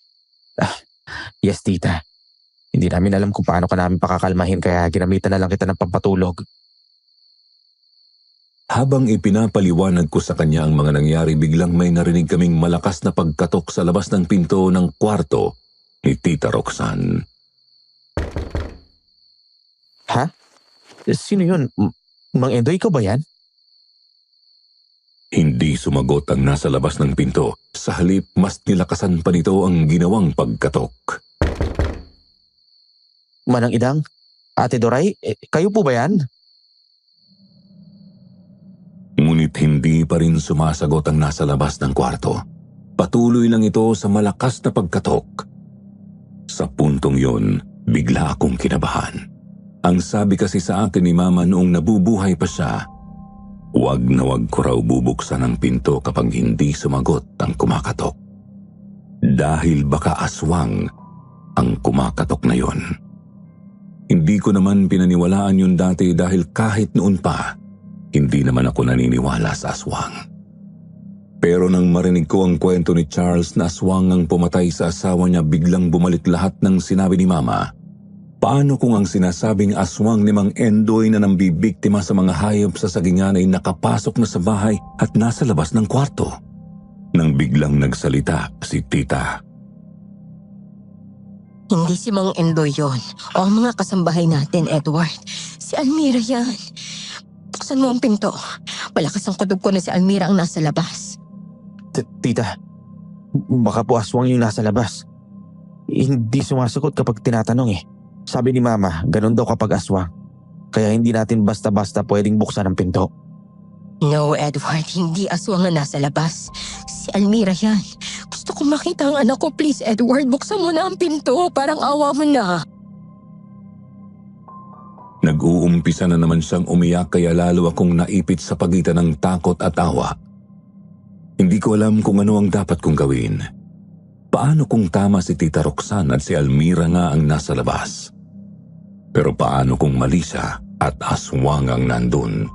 Yes, tita. Hindi namin alam kung paano ka namin pakakalmahin kaya ginamitan na lang kita ng pampatulog. Habang ipinapaliwanag ko sa kanya ang mga nangyari, biglang may narinig kaming malakas na pagkatok sa labas ng pinto ng kwarto ni Tita Roxanne. Ha? Sino yun? Mang Endoy, ikaw ba yan? Hindi sumagot ang nasa labas ng pinto. Sa halip, mas nilakasan pa nito ang ginawang pagkatok. Manang Idang? Ate Doray? Kayo po ba yan? Ngunit hindi pa rin sumasagot ang nasa labas ng kwarto. Patuloy lang ito sa malakas na pagkatok. Sa puntong yun, bigla akong kinabahan. Ang sabi kasi sa akin ni Mama noong nabubuhay pa siya, wag na wag ko raw bubuksan ang pinto kapag hindi sumagot ang kumakatok. Dahil baka aswang ang kumakatok na yon. Hindi ko naman pinaniwalaan yun dati dahil kahit noon pa, hindi naman ako naniniwala sa aswang. Pero nang marinig ko ang kwento ni Charles na aswang ang pumatay sa asawa niya, biglang bumalik lahat ng sinabi ni Mama. Paano kung ang sinasabing aswang ni Mang Endoy na nambibiktima sa mga hayop sa sagingan ay nakapasok na sa bahay at nasa labas ng kwarto? Nang biglang nagsalita si Tita. Hindi si Mang Endoy yun. O ang mga kasambahay natin, Edward. Si Almira yan. Buksan mo ang pinto. Malakas ang kutob ko na si Almira ang nasa labas. Tita, baka po aswang yung nasa labas. Hindi sumasagot kapag tinatanong eh. Sabi ni Mama, ganun daw kapag aswang. Kaya hindi natin basta-basta pwedeng buksan ang pinto. No, Edward, hindi aswang ang nasa labas. Si Almira yan. Gusto kong makita ang anak ko, please, Edward. Buksan mo na ang pinto, parang awa mo na. Nag-uumpisa na naman siyang umiyak kaya lalo akong naipit sa pagitan ng takot at awa. Hindi ko alam kung ano ang dapat kong gawin. Paano kung tama si Tita Roxanne at si Almira nga ang nasa labas? Pero paano kung mali siya at aswang ang nandun?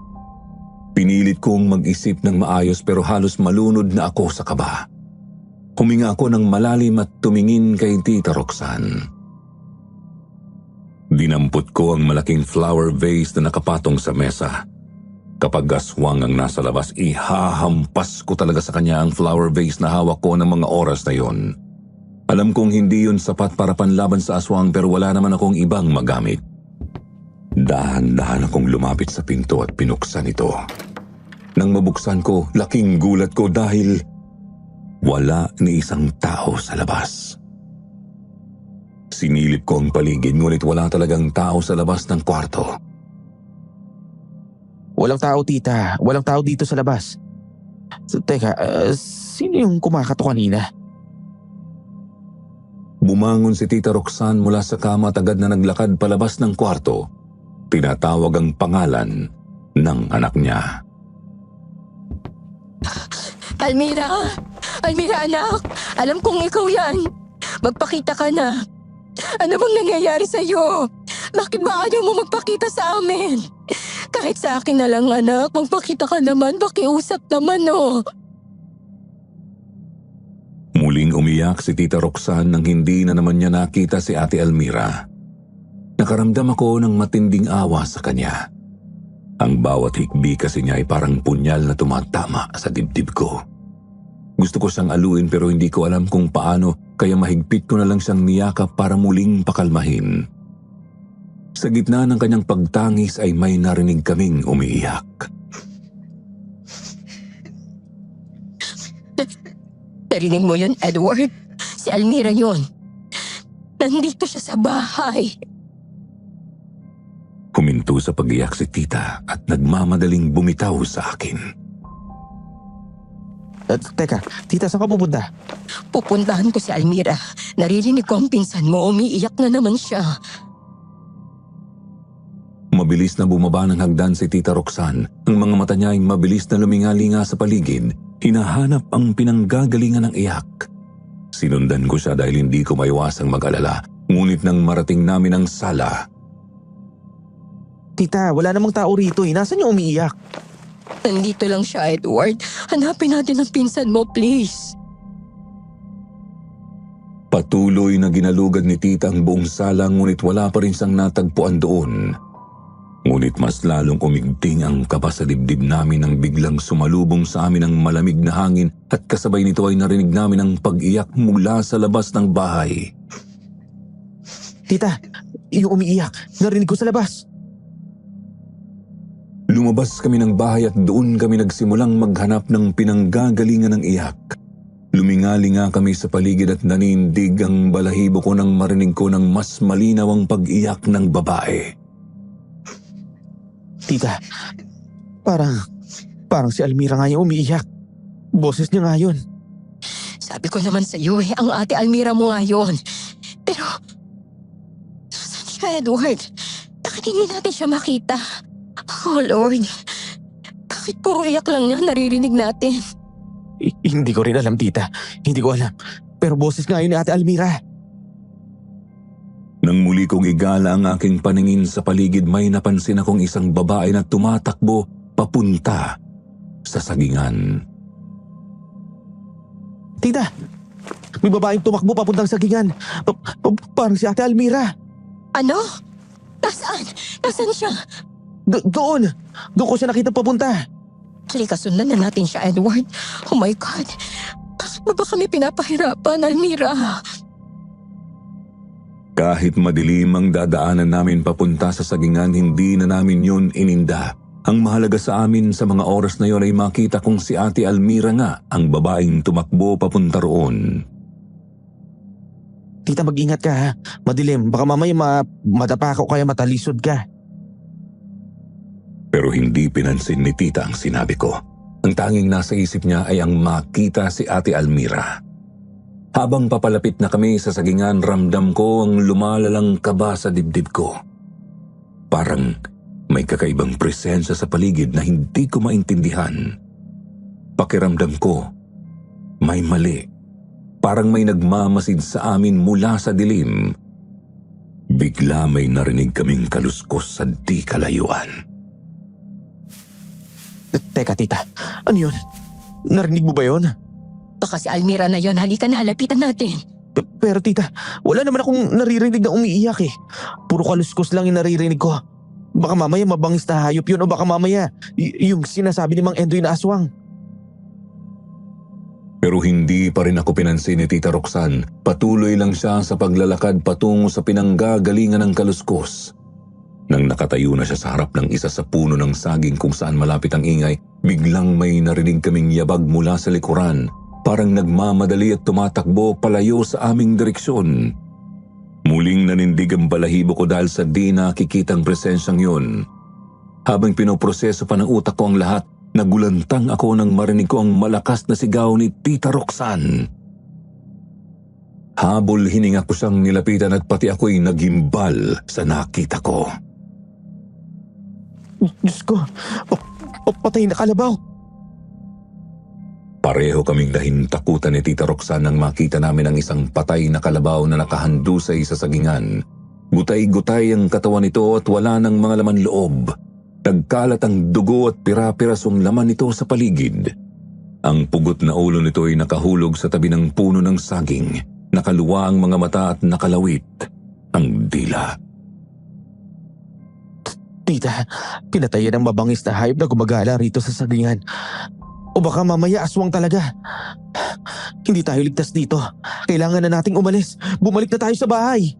Pinilit kong mag-isip ng maayos pero halos malunod na ako sa kaba. Huminga ako ng malalim at tumingin kay Tita Roxanne. Dinampot ko ang malaking flower vase na nakapatong sa mesa. Kapag aswang ang nasa labas, ihahampas ko talaga sa kanya ang flower vase na hawak ko ng mga oras na yon. Alam kong hindi yun sapat para panlaban sa aswang pero wala naman akong ibang magamit. Dahan-dahan akong lumapit sa pinto at pinuksan ito. Nang mabuksan ko, laking gulat ko dahil wala ni isang tao sa labas. Sinilip ko ang paligid ngunit wala talagang tao sa labas ng kwarto. Walang tao, Tita. Walang tao dito sa labas. Teka, sino yung kumakato kanina? Bumangon si Tita Roxanne mula sa kama at agad na naglakad palabas ng kwarto. Tinatawag ang pangalan ng anak niya. Almira! Almira, anak! Alam kong ikaw yan! Magpakita ka na! Ano bang nangyayari sa'yo? Bakit ba ayaw mo magpakita sa amin? Kahit sa akin na lang, anak, magpakita ka naman, pakiusap naman, oh! Muling umiyak si Tita Roxanne nang hindi na naman niya nakita si Ate Almira. Nakaramdam ako ng matinding awa sa kanya. Ang bawat hikbi kasi niya ay parang punyal na tumatama sa dibdib ko. Gusto ko siyang aluin pero hindi ko alam kung paano kaya mahigpit ko na lang siyang niyakap para muling pakalmahin. Sa gitna ng kanyang pagtangis ay may narinig kaming umiiyak. Narinig mo yun, Edward? Si Almira yun. Nandito siya sa bahay. Huminto sa pag-iyak si Tita at nagmamadaling bumitaw sa akin. Teka, Tita, saan ka pupunta? Pupuntahan ko si Almira. Naririnig ko ang pinsan mo, umiiyak na naman siya. Mabilis na bumaba ng hagdan si Tita Roxanne. Ang mga mata niya ay mabilis na lumingalinga sa paligid. Hinahanap ang pinanggagalingan ng iyak. Sinundan ko siya dahil hindi ko maiwasang mag-alala. Ngunit nang marating namin ang sala, Tita, wala namang tao rito eh. Nasaan yung umiiyak? Nandito lang siya, Edward. Hanapin natin ang pinsan mo, please. patuloy na ginalugad ni Tita ang buong sala ngunit wala pa rin siyang natagpuan doon. Ngunit mas lalong umigting ang kaba sa dibdib namin nang biglang sumalubong sa amin ang malamig na hangin at kasabay nito ay narinig namin ang pag-iyak mula sa labas ng bahay. Tita, yung umiiyak. Narinig ko sa labas. Lumabas kami ng bahay at doon kami nagsimulang maghanap ng pinanggagalingan ng iyak. Lumingali nga kami sa paligid at nanindig ang balahibo ko nang marinig ko ng mas malinaw ang pag-iyak ng babae. Tita, parang si Almira nga yung umiiyak. Boses niya nga yun. Sabi ko naman sa iyo ang ate Almira mo nga yun. Pero, saan siya, Edward? Bakit hindi natin siya makita? Oh Lord, bakit puro iyak lang niya naririnig natin? Hindi ko rin alam, Tita. Hindi ko alam. Pero boses nga yun ni Ate Almira. Nang muli kong igala ang aking paningin sa paligid, may napansin akong isang babae na tumatakbo papunta sa sagingan. Tita, may babaeng tumakbo papuntang sagingan. Parang si Ate Almira. Ano? Nasaan? Nasaan siya? Doon ko siya nakita papunta. Halika, sundan na natin siya, Edward. Oh my God. Bakit ba kami pinapahirapan, Almira? Kahit madilim ang dadaanan namin papunta sa sagingan, hindi na namin yun ininda. Ang mahalaga sa amin sa mga oras na yon ay makita kung si Ate Almira nga ang babaeng tumakbo papunta roon. Tita, mag-ingat ka ha. Madilim, baka mamaya madapa ka o kaya matalisod ka. Pero hindi pinansin ni Tita ang sinabi ko. Ang tanging nasa isip niya ay ang makita si Ate Almira. Habang papalapit na kami sa sagingan, ramdam ko ang lumalalang kaba sa dibdib ko. Parang may kakaibang presensya sa paligid na hindi ko maintindihan. Pakiramdam ko, may mali. Parang may nagmamasid sa amin mula sa dilim. Bigla may narinig kaming kaluskos sa di kalayuan. Teka tita, ano yun? Narinig mo ba yun? Baka si Almira na yon, halika na, halapitan natin. Pero tita, wala naman akong naririnig na umiiyak eh. Puro kaluskos lang yung naririnig ko. Baka mamaya mabangis na hayop yun o baka mamaya yung sinasabi ni Mang Endoy na aswang. Pero hindi pa rin ako pinansin ni Tita Roxanne. Patuloy lang siya sa paglalakad patungo sa pinanggagalingan ng kaluskos. Nang nakatayo na siya sa harap ng isa sa puno ng saging kung saan malapit ang ingay, biglang may narinig kaming yabag mula sa likuran. Parang nagmamadali at tumatakbo palayo sa aming direksyon. Muling nanindig ang balahibo ko dahil sa di nakikitang presensyang yun. Habang pinoproseso pa ng utak ko ang lahat, nagulantang ako nang marinig ko ang malakas na sigaw ni Tita Roxanne. Habol hininga ko siyang nilapitan at pati ako'y nagimbal sa nakita ko. Diyos ko, patay na kalabaw. Pareho kaming nahintakutan ni Tita Roxanne nang makita namin ang isang patay na kalabaw na nakahandusay sa sagingan. Gutay-gutay ang katawan nito at wala ng mga laman loob. Nagkalat ang dugo at pira-pirasong laman nito sa paligid. Ang pugot na ulo nito ay nakahulog sa tabi ng puno ng saging. Nakaluwa ang mga mata at nakalawit ang dila. Tita, pinatayan ng mabangis na hayop na gumagala rito sa sagingan. O baka mamaya aswang talaga. Hindi tayo ligtas dito. Kailangan na nating umalis. Bumalik na tayo sa bahay.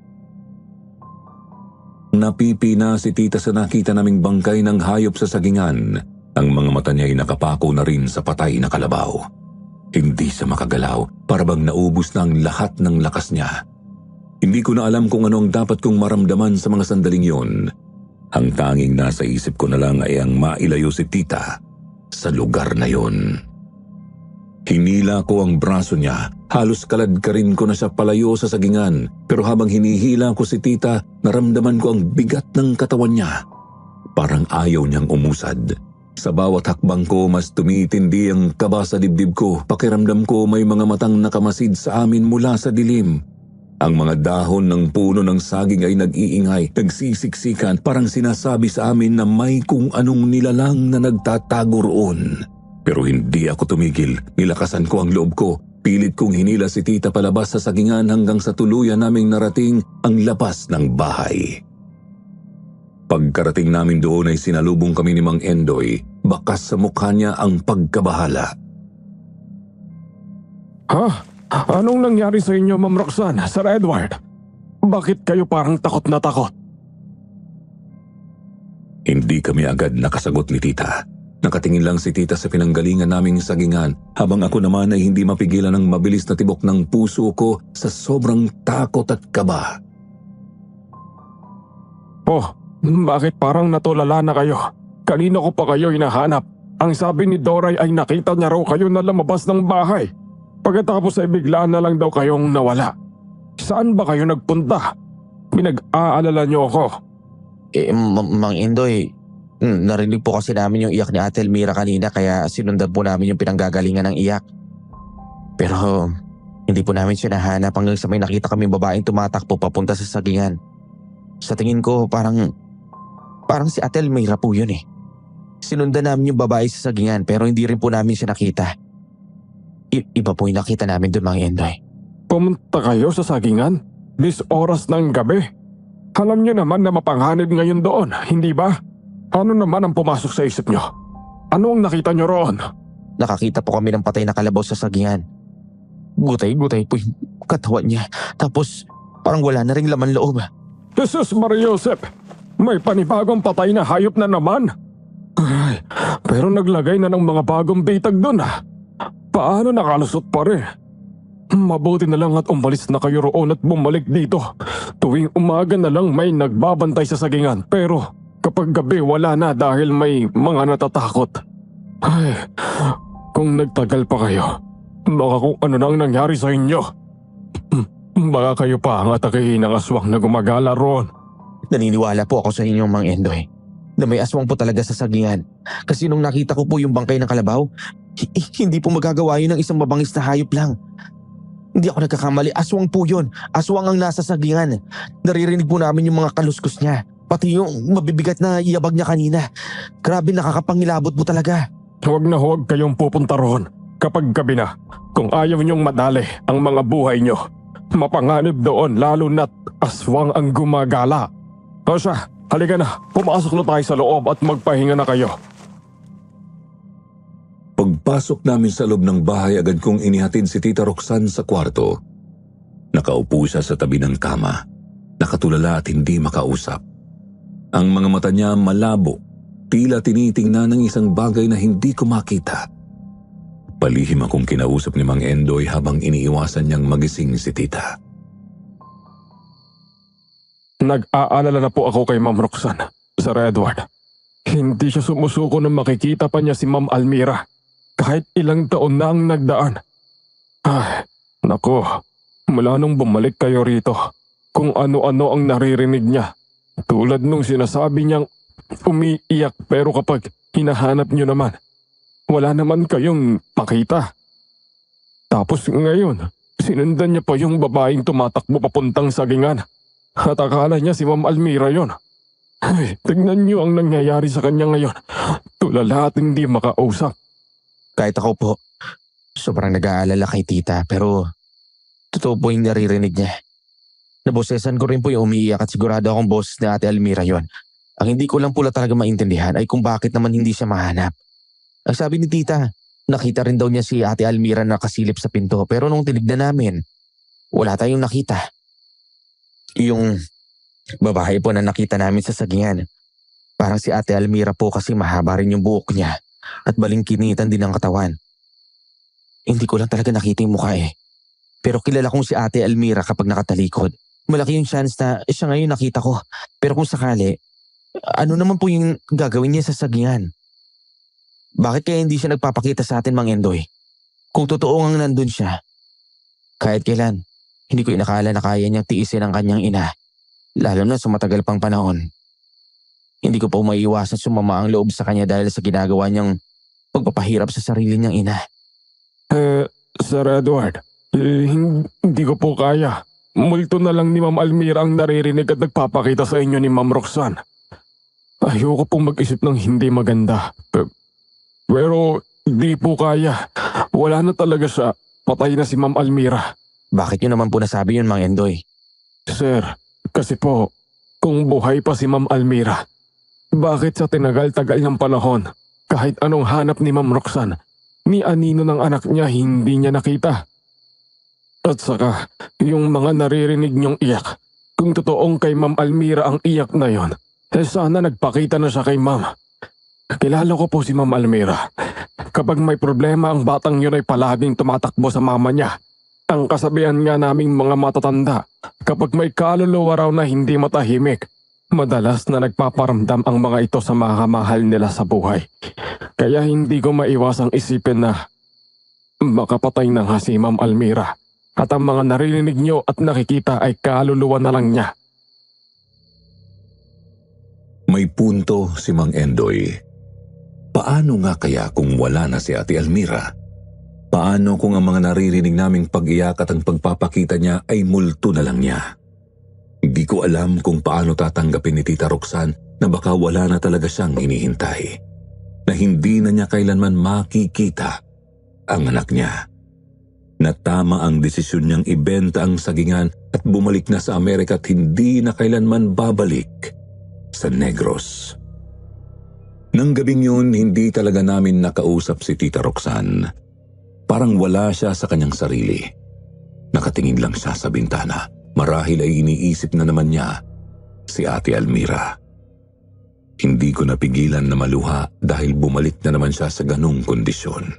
Napipina si Tita sa nakita naming bangkay ng hayop sa sagingan. Ang mga mata niya ay nakapako na rin sa patay na kalabaw. Hindi siya makagalaw, para bang naubos na ang lahat ng lakas niya. Hindi ko na alam kung ano ang dapat kong maramdaman sa mga sandaling yon. Ang tanging nasa isip ko na lang ay ang mailayo si Tita sa lugar na yon. Hinila ko ang braso niya. Halos kaladkarin ko na siya palayo sa sagingan. Pero habang hinihila ko si Tita, naramdaman ko ang bigat ng katawan niya. Parang ayaw niyang umusad. Sa bawat hakbang ko, mas tumitindi ang kaba sa dibdib ko. Pakiramdam ko may mga matang nakamasid sa amin mula sa dilim. Ang mga dahon ng puno ng saging ay nag-iingay, nagsisiksikan, parang sinasabi sa amin na may kung anong nilalang na nagtatago roon. Pero hindi ako tumigil, nilakasan ko ang loob ko. Pilit kong hinila si Tita palabas sa sagingan hanggang sa tuluyan naming narating ang labas ng bahay. Pagkarating namin doon ay sinalubong kami ni Mang Endoy. Bakas sa mukha niya ang pagkabahala. Ha? Anong nangyari sa inyo, Ma'am Roxanne, Sir Edward? Bakit kayo parang takot na takot? Hindi kami agad nakasagot ni Tita. Nakatingin lang si Tita sa pinanggalingan naming sagingan, habang ako naman ay hindi mapigilan ng mabilis na tibok ng puso ko sa sobrang takot at kaba. Oh, bakit parang natulala na kayo? Kanina ko pa kayo hinahanap. Ang sabi ni Doray ay nakita niya raw kayo na lumabas ng bahay. Pagkatapos ay biglaan na lang daw kayong nawala. Saan ba kayo nagpunta? Pinag-aalala niyo ako. Mang Endoy, narinig po kasi namin yung iyak ni Ate Elmira kanina kaya sinundan po namin yung pinanggagalingan ng iyak. Pero hindi po namin siya nahanap hanggang sa may nakita kaming babaeng tumatakbo papunta sa sagingan. Sa tingin ko parang si Ate Elmira po yun eh. Sinundan namin yung babae sa sagingan pero hindi rin po namin siya nakita. Iba po yung nakita namin doon, Mang Endoy. Pumunta kayo sa sagingan? This oras ng gabi? Alam niyo naman na mapanghanib ngayon doon, hindi ba? Ano naman ang pumasok sa isip niyo? Ano ang nakita niyo roon? Nakakita po kami ng patay na kalabaw sa sagingan. Gutay-gutay po yung katawan niya. Tapos parang wala na ring laman loob. Jesus Maria Josep! May panibagong patay na hayop na naman! Pero naglagay na ng mga bagong bitag doon Paano nakalusot pa rin? Mabuti na lang at umalis na kayo roon at bumalik dito. Tuwing umaga na lang may nagbabantay sa sagingan, pero kapag gabi wala na dahil may mga natatakot. Ay, kung nagtagal pa kayo, baka kung ano na ang nangyari sa inyo. Baka kayo pa ang atakihin ng aswang na gumagala roon. Naniniwala po ako sa inyo, Mang Endoy, na may aswang po talaga sa sagingan. Kasi nung nakita ko po yung bangkay ng kalabaw, hindi po magagawa yun ng isang mabangis na hayop lang. Hindi ako nagkakamali, aswang po yun. Aswang ang nasa sagingan. Naririnig po namin yung mga kaluskos niya. Pati yung mabibigat na iyabag niya kanina. Grabe, nakakapangilabot po talaga. Huwag kayong pupunta roon kapag gabi na. Kung ayaw niyong madali ang mga buhay niyo, mapanganib doon lalo na't aswang ang gumagala. O siya, halika na, pumasok na tayo sa loob at magpahinga na kayo. Pagpasok namin sa loob ng bahay, agad kong inihatid si Tita Roxanne sa kwarto. Nakaupo siya sa tabi ng kama, nakatulala at hindi makausap. Ang mga mata niya malabo, tila tinitingnan ng isang bagay na hindi ko makita. Palihim akong kinausap ni Mang Endoy habang iniiwasan niyang magising si Tita. Nag-aalala na po ako kay Ma'am Roxanne, Sir Edward. Hindi siya sumusuko nang makikita pa niya si Ma'am Almira. Kahit ilang taon na ang nagdaan. Ay, nako, mula nung bumalik kayo rito, kung ano-ano ang naririnig niya. Tulad nung sinasabi niyang umiiyak pero kapag hinahanap niyo naman, wala naman kayong makita. Tapos ngayon, sinundan niya pa yung babaeng tumatakbo papuntang sagingan. At akala niya si Ma'am Almira yon. Ay, tignan niyo ang nangyayari sa kanya ngayon. Tulala at hindi makausap. Kahit ako po, sobrang nag-aalala kay tita, pero totoo po yung naririnig niya. Nabosesan ko rin po yung umiiyak at sigurado akong boss ni Ate Almira yon. Ang hindi ko lang pula talaga maintindihan ay kung bakit naman hindi siya mahanap. Ang sabi ni tita, nakita rin daw niya si Ate Almira na nakasilip sa pinto, pero nung tinignan namin, wala tayong nakita. Yung babae po na nakita namin sa sagingan, parang si Ate Almira po kasi mahaba rin yung buhok niya at balingkinitan din ang katawan. Hindi ko lang talaga nakita yung mukha Pero kilala kong si Ate Almira kapag nakatalikod. Malaki yung chance na siya ngayon nakita ko. Pero kung sakali, ano naman po yung gagawin niya sa sagingan? Bakit kaya hindi siya nagpapakita sa atin, Mang Endoy? Kung totoo ngang nandun siya, kahit kailan, hindi ko inakala na kaya niyang tiisin ang kanyang ina, lalo na sa matagal pang panahon. Hindi ko pa maiiwasan sumama ang loob sa kanya dahil sa ginagawa niyang pagpapahirap sa sarili niyang ina. Sir Edward, hindi ko po kaya. Multo na lang ni Ma'am Almira ang naririnig at nagpapakita sa inyo ni Ma'am Roxanne. Ayoko pong mag-isip ng hindi maganda. Pero hindi po kaya. Wala na talaga siya. Patay na si Ma'am Almira. Bakit niyo naman po nasabi yun, Mang Endoy? Sir, kasi po, kung buhay pa si Ma'am Almira, bakit sa tinagal-tagal ng panahon, kahit anong hanap ni Ma'am Roxanne, ni anino ng anak niya hindi niya nakita? At saka, yung mga naririnig niyong iyak, kung totoong kay Ma'am Almira ang iyak na yon, sana nagpakita na siya kay Ma'am. Kilala ko po si Ma'am Almira. Kapag may problema ang batang yun ay palaging tumatakbo sa mama niya. Ang kasabihan nga naming mga matatanda, kapag may kaluluwa raw na hindi matahimik, madalas na nagpaparamdam ang mga ito sa mga mahal nila sa buhay. Kaya hindi ko maiwasang isipin na makapatay na nga si Ma'am Almira at ang mga naririnig niyo at nakikita ay kaluluwa na lang niya. May punto si Mang Endoy. Paano nga kaya kung wala na si Ate Almira? Paano kung ang mga naririnig naming pag-iyak at ang pagpapakita niya ay multo na lang niya? Hindi ko alam kung paano tatanggapin ni Tita Roxanne na baka wala na talaga siyang hinihintay. Na hindi na niya kailanman makikita ang anak niya. Na tama ang desisyon niyang ibenta ang sagingan at bumalik na sa Amerika at hindi na kailanman babalik sa Negros. Nang gabing yun, hindi talaga namin nakausap si Tita Roxanne. Parang wala siya sa kanyang sarili. Nakatingin lang siya sa bintana. Marahil ay iniisip na naman niya si Ate Almira. Hindi ko napigilan na maluha dahil bumalik na naman siya sa ganung kondisyon.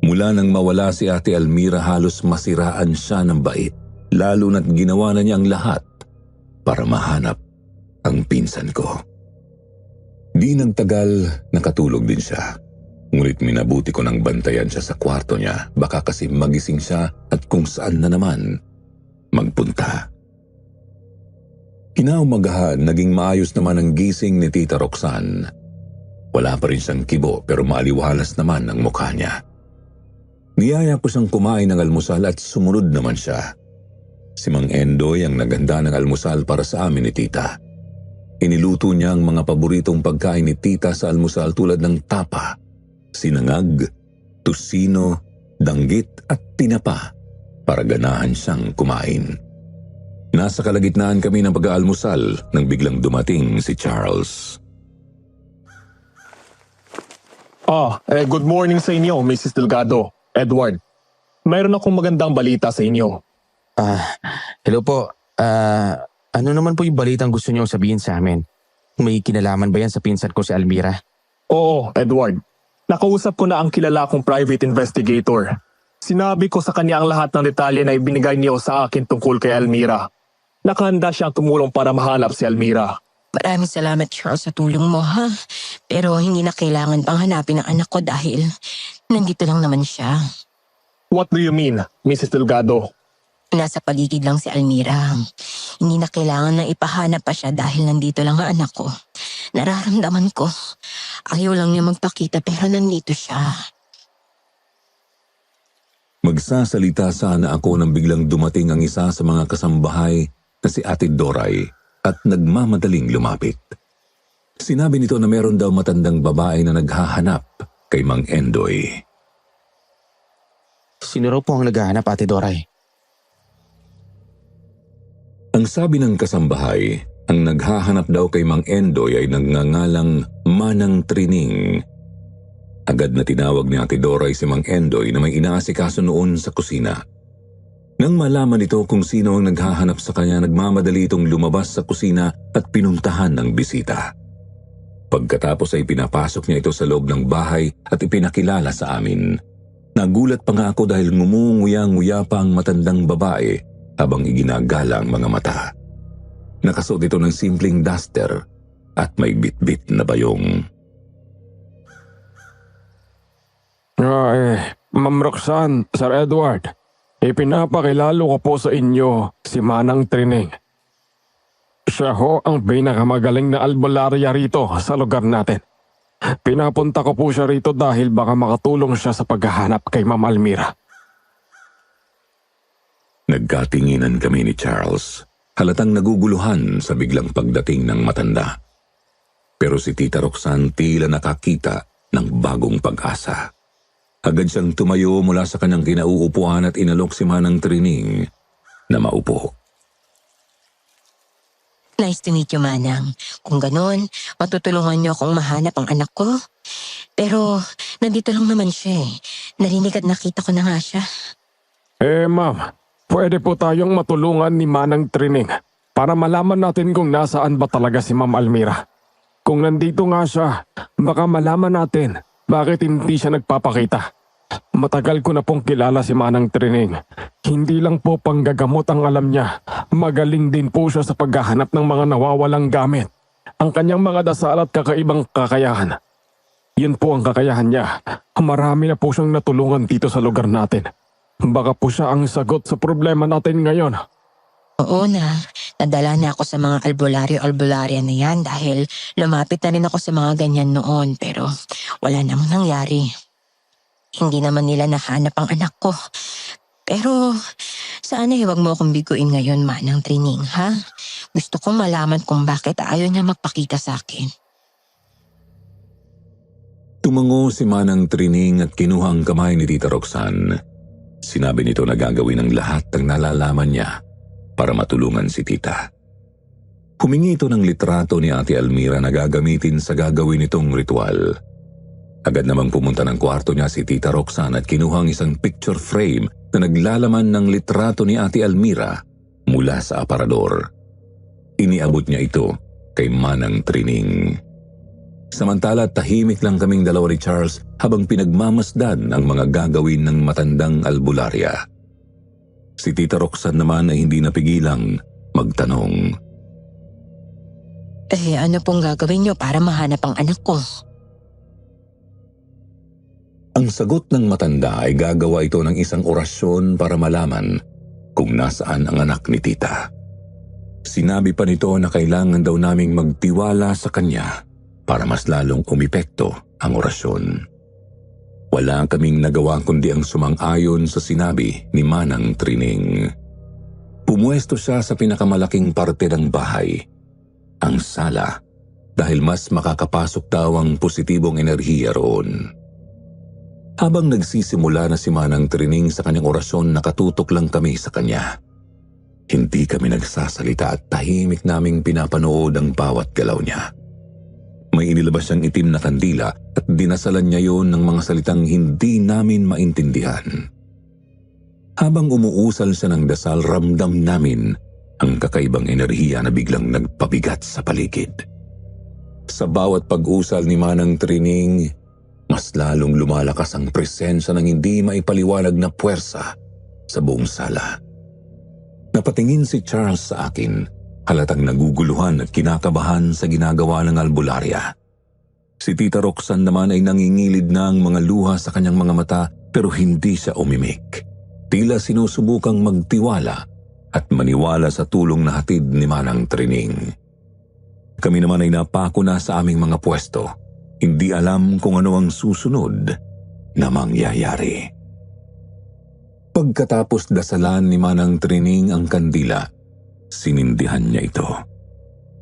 Mula nang mawala si Ate Almira, halos masiraan siya ng bait, lalo na't ginawa na niya ang lahat para mahanap ang pinsan ko. Di nagtagal, nakatulog din siya. Ngunit minabuti ko nang bantayan siya sa kwarto niya, baka kasi magising siya at kung saan na naman magpunta. Kinaumagahan, naging maayos naman ang gising ni Tita Roxanne. Wala pa rin siyang kibo pero maaliwalas naman ang mukha niya. Niyaya ko siyang kumain ng almusal at sumunod naman siya. Si Mang Endoy ang naghanda ng almusal para sa amin ni Tita. Iniluto niya ang mga paboritong pagkain ni Tita sa almusal tulad ng tapa, sinangag, tusino, danggit at tinapa para ganahan siyang kumain. Nasa kalagitnaan kami ng pag-aalmusal nang biglang dumating si Charles. Good morning sa inyo, Mrs. Delgado. Edward, mayroon akong magandang balita sa inyo. Hello po. Ano naman po yung balitang gusto niyo sabihin sa amin? May kinalaman ba yan sa pinsan ko si Almira? Oo, Edward. Nakausap ko na ang kilala kong private investigator. Sinabi ko sa kanya ang lahat ng detalye na ibinigay niyo sa akin tungkol kay Almira. Nakahanda siyang tumulong para mahanap si Almira. Maraming salamat, Charles, sa tulong mo, ha? Pero hindi na kailangan pang hanapin ang anak ko dahil nandito lang naman siya. What do you mean, Mrs. Delgado? Nasa paligid lang si Almira. Hindi na kailangan na ipahanap pa siya dahil nandito lang ang anak ko. Nararamdaman ko. Ayaw lang niya magpakita pero nandito siya. Magsasalita sana ako nang biglang dumating ang isa sa mga kasambahay na si Ate Doray at nagmamadaling lumapit. Sinabi nito na meron daw matandang babae na naghahanap kay Mang Endoy. Sino raw po ang naghahanap, Ate Doray? Ang sabi ng kasambahay, ang naghahanap daw kay Mang Endoy ay nagngangalang Manang Trining. Agad na tinawag ni Ate Doray si Mang Endoy na may inaasikaso noon sa kusina. Nang malaman nito kung sino ang naghahanap sa kanya, nagmamadali itong lumabas sa kusina at pinuntahan ng bisita. Pagkatapos ay pinapasok niya ito sa loob ng bahay at ipinakilala sa amin. Nagulat pa nga ako dahil ngumunguya-nguya pa ang matandang babae habang iginagala ang mga mata. Nakasuot ito ng simpleng duster at may bitbit na bayong. Ma'am Roxanne, Sir Edward, ipinapakilalo ko po sa inyo si Manang Trining. Siya ho ang pinakamagaling na albularya rito sa lugar natin. Pinapunta ko po siya rito dahil baka makatulong siya sa paghahanap kay Ma'am Almira. Nagkatinginan kami ni Charles. Halatang naguguluhan sa biglang pagdating ng matanda. Pero si Tita Roxanne tila nakakita ng bagong pag-asa. Agad siyang tumayo mula sa kanyang kinauupuan at inalok si Manang Trining na maupo. Nice to meet you, Manang. Kung ganon, matutulungan niyo akong mahanap ang anak ko. Pero nandito lang naman siya eh. Narinig at nakita ko na nga siya. Ma'am, pwede po tayong matulungan ni Manang Trining para malaman natin kung nasaan ba talaga si Ma'am Almira. Kung nandito nga siya, baka malaman natin bakit hindi siya nagpapakita. Matagal ko na pong kilala si Manang Trining. Hindi lang po panggagamot ang alam niya. Magaling din po siya sa paghahanap ng mga nawawalang gamit. Ang kanyang mga dasal at kakaibang kakayahan. Yun po ang kakayahan niya. Marami na po siyang natulungan dito sa lugar natin. Baka po siya ang sagot sa problema natin ngayon. Oo na, nadala na ako sa mga albularyo-albularya na yan dahil lumapit na rin ako sa mga ganyan noon pero wala namang nangyari. Hindi naman nila nahanap ang anak ko. Pero sana huwag mo akong biguin ngayon, Manang Trining, ha? Gusto kong malaman kung bakit ayaw niya magpakita sa akin. Tumango si Manang Trining at kinuha ang kamay ni Tita Roxanne. Sinabi nito na gagawin ang lahat ng nalalaman niya para matulungan si Tita. Humingi ito ng litrato ni Ate Almira na gagamitin sa gagawin nitong ritual. Agad namang pumunta ng kwarto niya si Tita Roxanne at kinuha ang isang picture frame na naglalaman ng litrato ni Ate Almira mula sa aparador. Iniabot niya ito kay Manang Trining. Samantala tahimik lang kaming dalawa ni Charles habang pinagmamasdan ang mga gagawin ng matandang albularya. Si Tita Roxanne naman ay hindi napigilang magtanong. Ano pong gagawin niyo para mahanap ang anak ko? Ang sagot ng matanda ay gagawa ito ng isang orasyon para malaman kung nasaan ang anak ni Tita. Sinabi pa nito na kailangan daw naming magtiwala sa kanya para mas lalong umepekto ang orasyon. Wala kaming nagawa kundi ang sumang-ayon sa sinabi ni Manang Trining. Pumuesto siya sa pinakamalaking parte ng bahay, ang sala, dahil mas makakapasok daw ang positibong enerhiya roon. Habang nagsisimula na si Manang Trining sa kanyang orasyon, nakatutok lang kami sa kanya. Hindi kami nagsasalita at tahimik naming pinapanood ang bawat galaw niya. May inilabas siyang itim na kandila at dinasalan niya yon ng mga salitang hindi namin maintindihan. Habang umuusal siya ng dasal, ramdam namin ang kakaibang enerhiya na biglang nagpabigat sa paligid. Sa bawat pag-usal ni Manang Trining, mas lalong lumalakas ang presensya ng hindi maipaliwanag na puwersa sa buong sala. Napatingin si Charles sa akin, halatang naguguluhan at kinakabahan sa ginagawa ng albularya. Si Tita Roxanne naman ay nangingilid na ang mga luha sa kanyang mga mata pero hindi siya umimik. Tila sinusubukang magtiwala at maniwala sa tulong na hatid ni Manang Trining. Kami naman ay napako na sa aming mga pwesto. Hindi alam kung ano ang susunod na mangyayari. Pagkatapos dasalan ni Manang Trining ang kandila, sinindihan niya ito.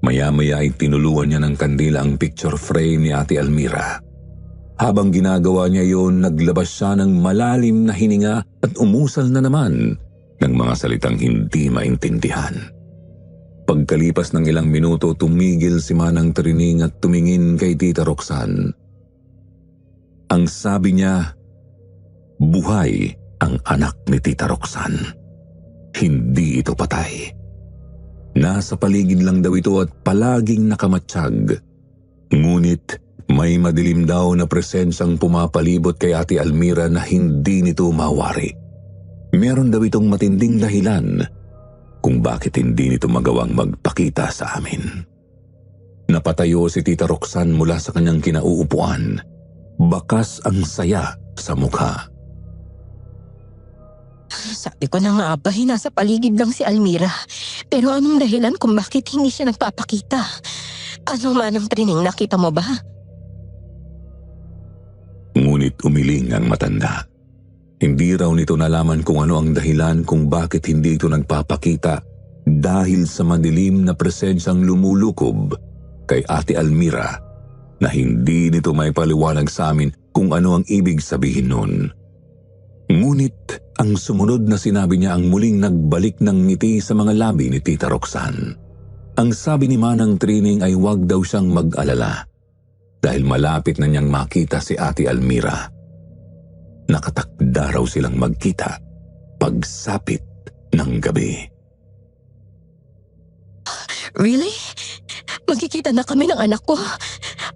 Maya-maya ay tinuluan niya ng kandila ang picture frame ni Ate Almira. Habang ginagawa niya yon, naglabas siya ng malalim na hininga at umusal na naman ng mga salitang hindi maintindihan. Pagkalipas ng ilang minuto, tumigil si Manang Trining at tumingin kay Tita Roxanne. Ang sabi niya, buhay ang anak ni Tita Roxanne. Hindi ito patay. Nasa paligid lang daw ito at palaging nakamatsyag. Ngunit may madilim daw na presensyang pumapalibot kay Ate Almira na hindi nito mawari. Meron daw itong matinding dahilan kung bakit hindi nito magawang magpakita sa amin. Napatayo si Tita Roxanne mula sa kanyang kinauupuan. Bakas ang saya sa mukha. Sabi ko na nga ba, nasa paligid lang si Almira. Pero anong dahilan kung bakit hindi siya nagpapakita? Ano Manang Trining, nakita mo ba? Ngunit umiling ang matanda. Hindi raw nito nalaman kung ano ang dahilan kung bakit hindi ito nagpapakita dahil sa madilim na presensyang lumulukob kay Ate Almira na hindi nito may paliwanag sa amin kung ano ang ibig sabihin nun. Ngunit ang sumunod na sinabi niya ang muling nagbalik ng ngiti sa mga labi ni Tita Roxanne. Ang sabi ni Manang Trining ay huwag daw siyang mag-alala dahil malapit na niyang makita si Ate Almira. Nakatakda raw silang magkita pagsapit ng gabi. Really? Magkikita na kami ng anak ko.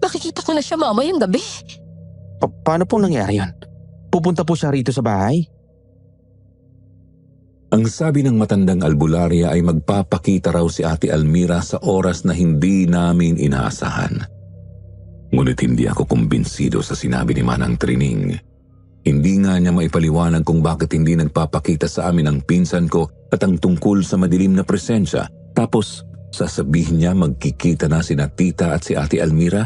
Makikita ko na siya mamayang gabi. Paano pong nangyari yun? Pupunta po siya rito sa bahay? Ang sabi ng matandang albularya ay magpapakita raw si Ate Almira sa oras na hindi namin inaasahan. Ngunit hindi ako kumbinsido sa sinabi ni Manang Trining. Hindi nga niya maipaliwanag kung bakit hindi nagpapakita sa amin ang pinsan ko at ang tungkol sa madilim na presensya. Tapos sasabihin niya magkikita na sina Tita at si Ate Almira?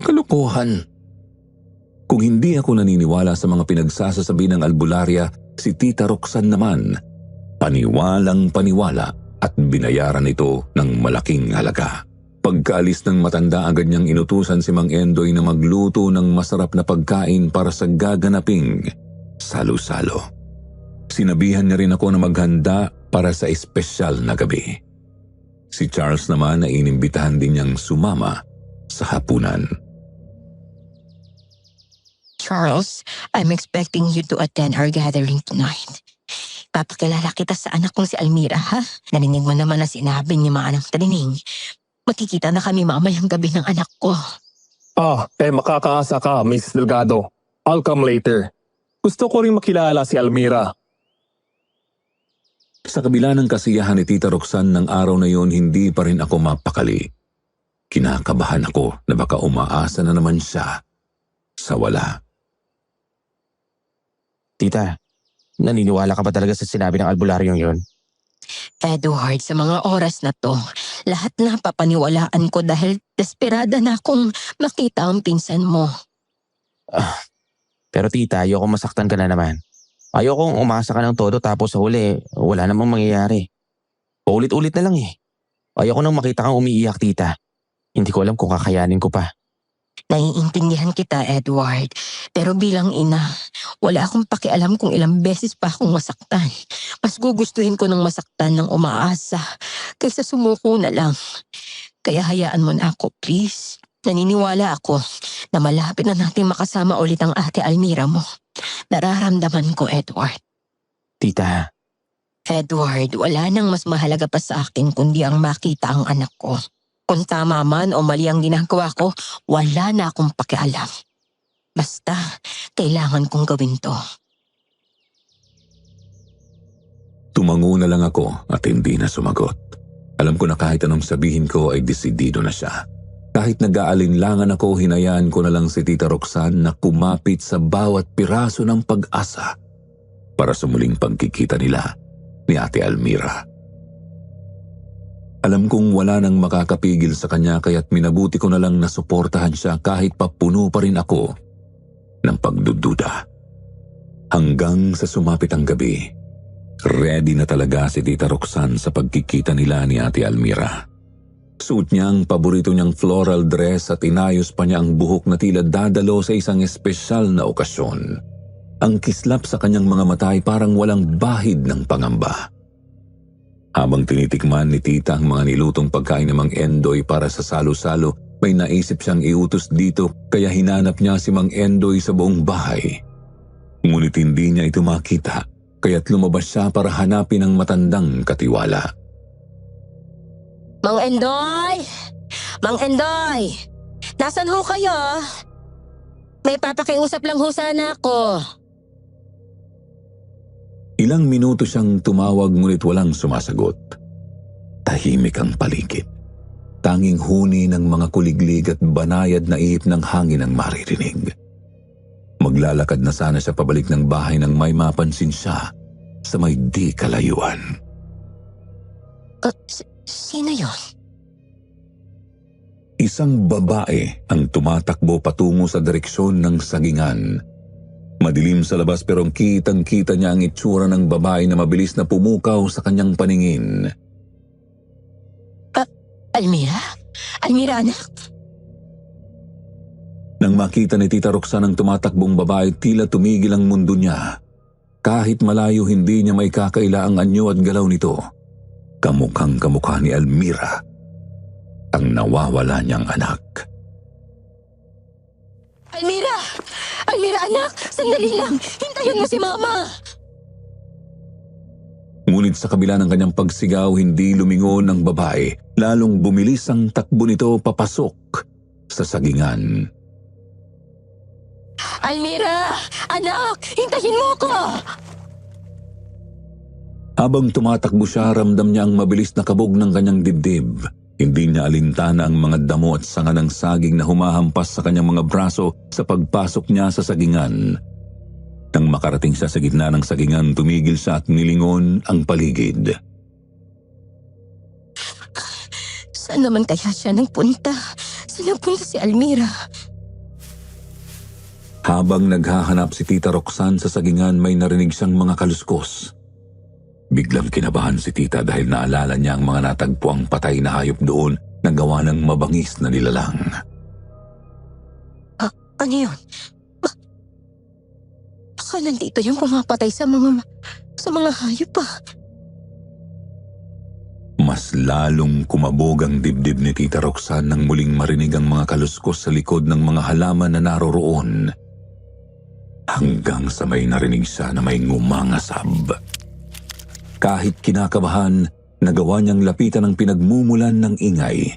Kalukuhan. Kung hindi ako naniniwala sa mga pinagsasasabi ng albularya, si Tita Roxanne naman, paniwalang paniwala at binayaran ito ng malaking halaga. Pagkaalis ng matanda, agad niyang inutusan si Mang Endoy na magluto ng masarap na pagkain para sa gaganaping salo-salo. Sinabihan niya rin ako na maghanda para sa espesyal na gabi. Si Charles naman ay inimbitahan din niyang sumama sa hapunan. Charles, I'm expecting you to attend our gathering tonight. Papakilala kita sa anak kong si Almira, ha? Narinig mo naman na sinabi ni Manang Trining. Magkikita na kami mamayang gabi ng anak ko. Makakaasa ka, Miss Delgado. I'll come later. Gusto ko rin makilala si Almira. Sa kabila ng kasiyahan ni Tita Roxanne ng araw na yon, hindi pa rin ako mapakali. Kinakabahan ako na baka umaasa na naman siya sa wala. Tita, naniniwala ka ba talaga sa sinabi ng albularyong yon? Edward, sa mga oras na to, lahat na papaniwalaan ko dahil desperada na akong makita ang pinsan mo. Pero tita, ayoko masaktan ka na naman. Ayokong umasa ka ng todo tapos sa huli, wala namang mangyayari. Paulit-ulit na lang eh. Ayoko nang makita kang umiiyak, tita. Hindi ko alam kung kakayanin ko pa. Naiintindihan kita, Edward. Pero bilang ina, wala akong pakialam kung ilang beses pa akong masaktan. Mas gugustuhin ko ng masaktan ng umaasa kaysa sumuko na lang. Kaya hayaan mo na ako, please. Naniniwala ako na malapit na natin makasama ulit ang ate Almira mo. Nararamdaman ko, Edward. Tita, Edward, wala nang mas mahalaga pa sa akin kundi ang makita ang anak ko. Kung tama man o mali ang ginagawa ko, wala na akong pakialam. Basta, kailangan kong gawin to. Tumango na lang ako at hindi na sumagot. Alam ko na kahit anong sabihin ko ay desidido na siya. Kahit nag-aalinlangan ako, hinayaan ko na lang si Tita Roxanne na kumapit sa bawat piraso ng pag-asa para sa muling pagkikita nila ni Ate Almira. Alam kong wala nang makakapigil sa kanya kaya't minabuti ko na lang na suportahan siya kahit papuno pa rin ako ng pagdududa. Hanggang sa sumapit ang gabi, ready na talaga si Tita Roxanne sa pagkikita nila ni Ate Almira. Suot niya ang paborito niyang floral dress at inayos pa niya ang buhok na tila dadalo sa isang espesyal na okasyon. Ang kislap sa kanyang mga mata ay parang walang bahid ng pangamba. Habang tinitikman ni Tita ang mga nilutong pagkain ng Mang Endoy para sa salo-salo, may naisip siyang iutos dito kaya hinanap niya si Mang Endoy sa buong bahay. Ngunit hindi niya ito makita kaya't lumabas siya para hanapin ang matandang katiwala. Mang Endoy! Mang Endoy! Nasaan ho kayo? May papakiusap lang ho sana ako. Ilang minuto siyang tumawag ngunit walang sumasagot. Tahimik ang paligid. Tanging huni ng mga kuliglig at banayad na ihip ng hangin ang maririnig. Maglalakad na sana siya pabalik ng bahay nang may mapansin siya sa may di kalayuan. Sino yon? Isang babae ang tumatakbo patungo sa direksyon ng sagingan. Madilim sa labas pero kitang-kita niya ang itsura ng babae na mabilis na pumukaw sa kanyang paningin. Almira? Almira, anak? Nang makita ni Tita Roxanne ang tumatakbong babae, tila tumigil ang mundo niya. Kahit malayo, hindi niya may kakaila ang anyo at galaw nito. Kamukhang kamukha ni Almira, ang nawawala niyang anak. Almira! Almira, anak! Sandali lang! Hintayin mo si Mama! Ngunit sa kabila ng kanyang pagsigaw, hindi lumingon ang babae. Lalong bumilis ang takbo nito papasok sa sagingan. Almira! Anak! Hintayin mo ko! Habang tumatakbo siya, ramdam niya ang mabilis na kabog ng kanyang dibdib. Hindi niya alintana ang mga damo at sanga ng saging na humahampas sa kanyang mga braso sa pagpasok niya sa sagingan. Nang makarating siya sa gitna ng sagingan, tumigil siya at nilingon ang paligid. Saan naman kaya siya nagpunta? Saan nagpunta si Almira? Habang naghahanap si Tita Roxanne sa sagingan, may narinig siyang mga kaluskos. Biglang kinabahan si Tita dahil naalala niya ang mga natagpuang patay na hayop doon na gawa ng mabangis na nilalang. Ano yun? Baka nandito yung pumapatay sa mga hayop pa. Mas lalong kumabog ang dibdib ni Tita Roxanne nang muling marinig ang mga kaluskos sa likod ng mga halaman na naroroon. Hanggang sa may narinig siya na may ngumangasab. Kahit kinakabahan, nagawa niyang lapitan ang pinagmumulan ng ingay.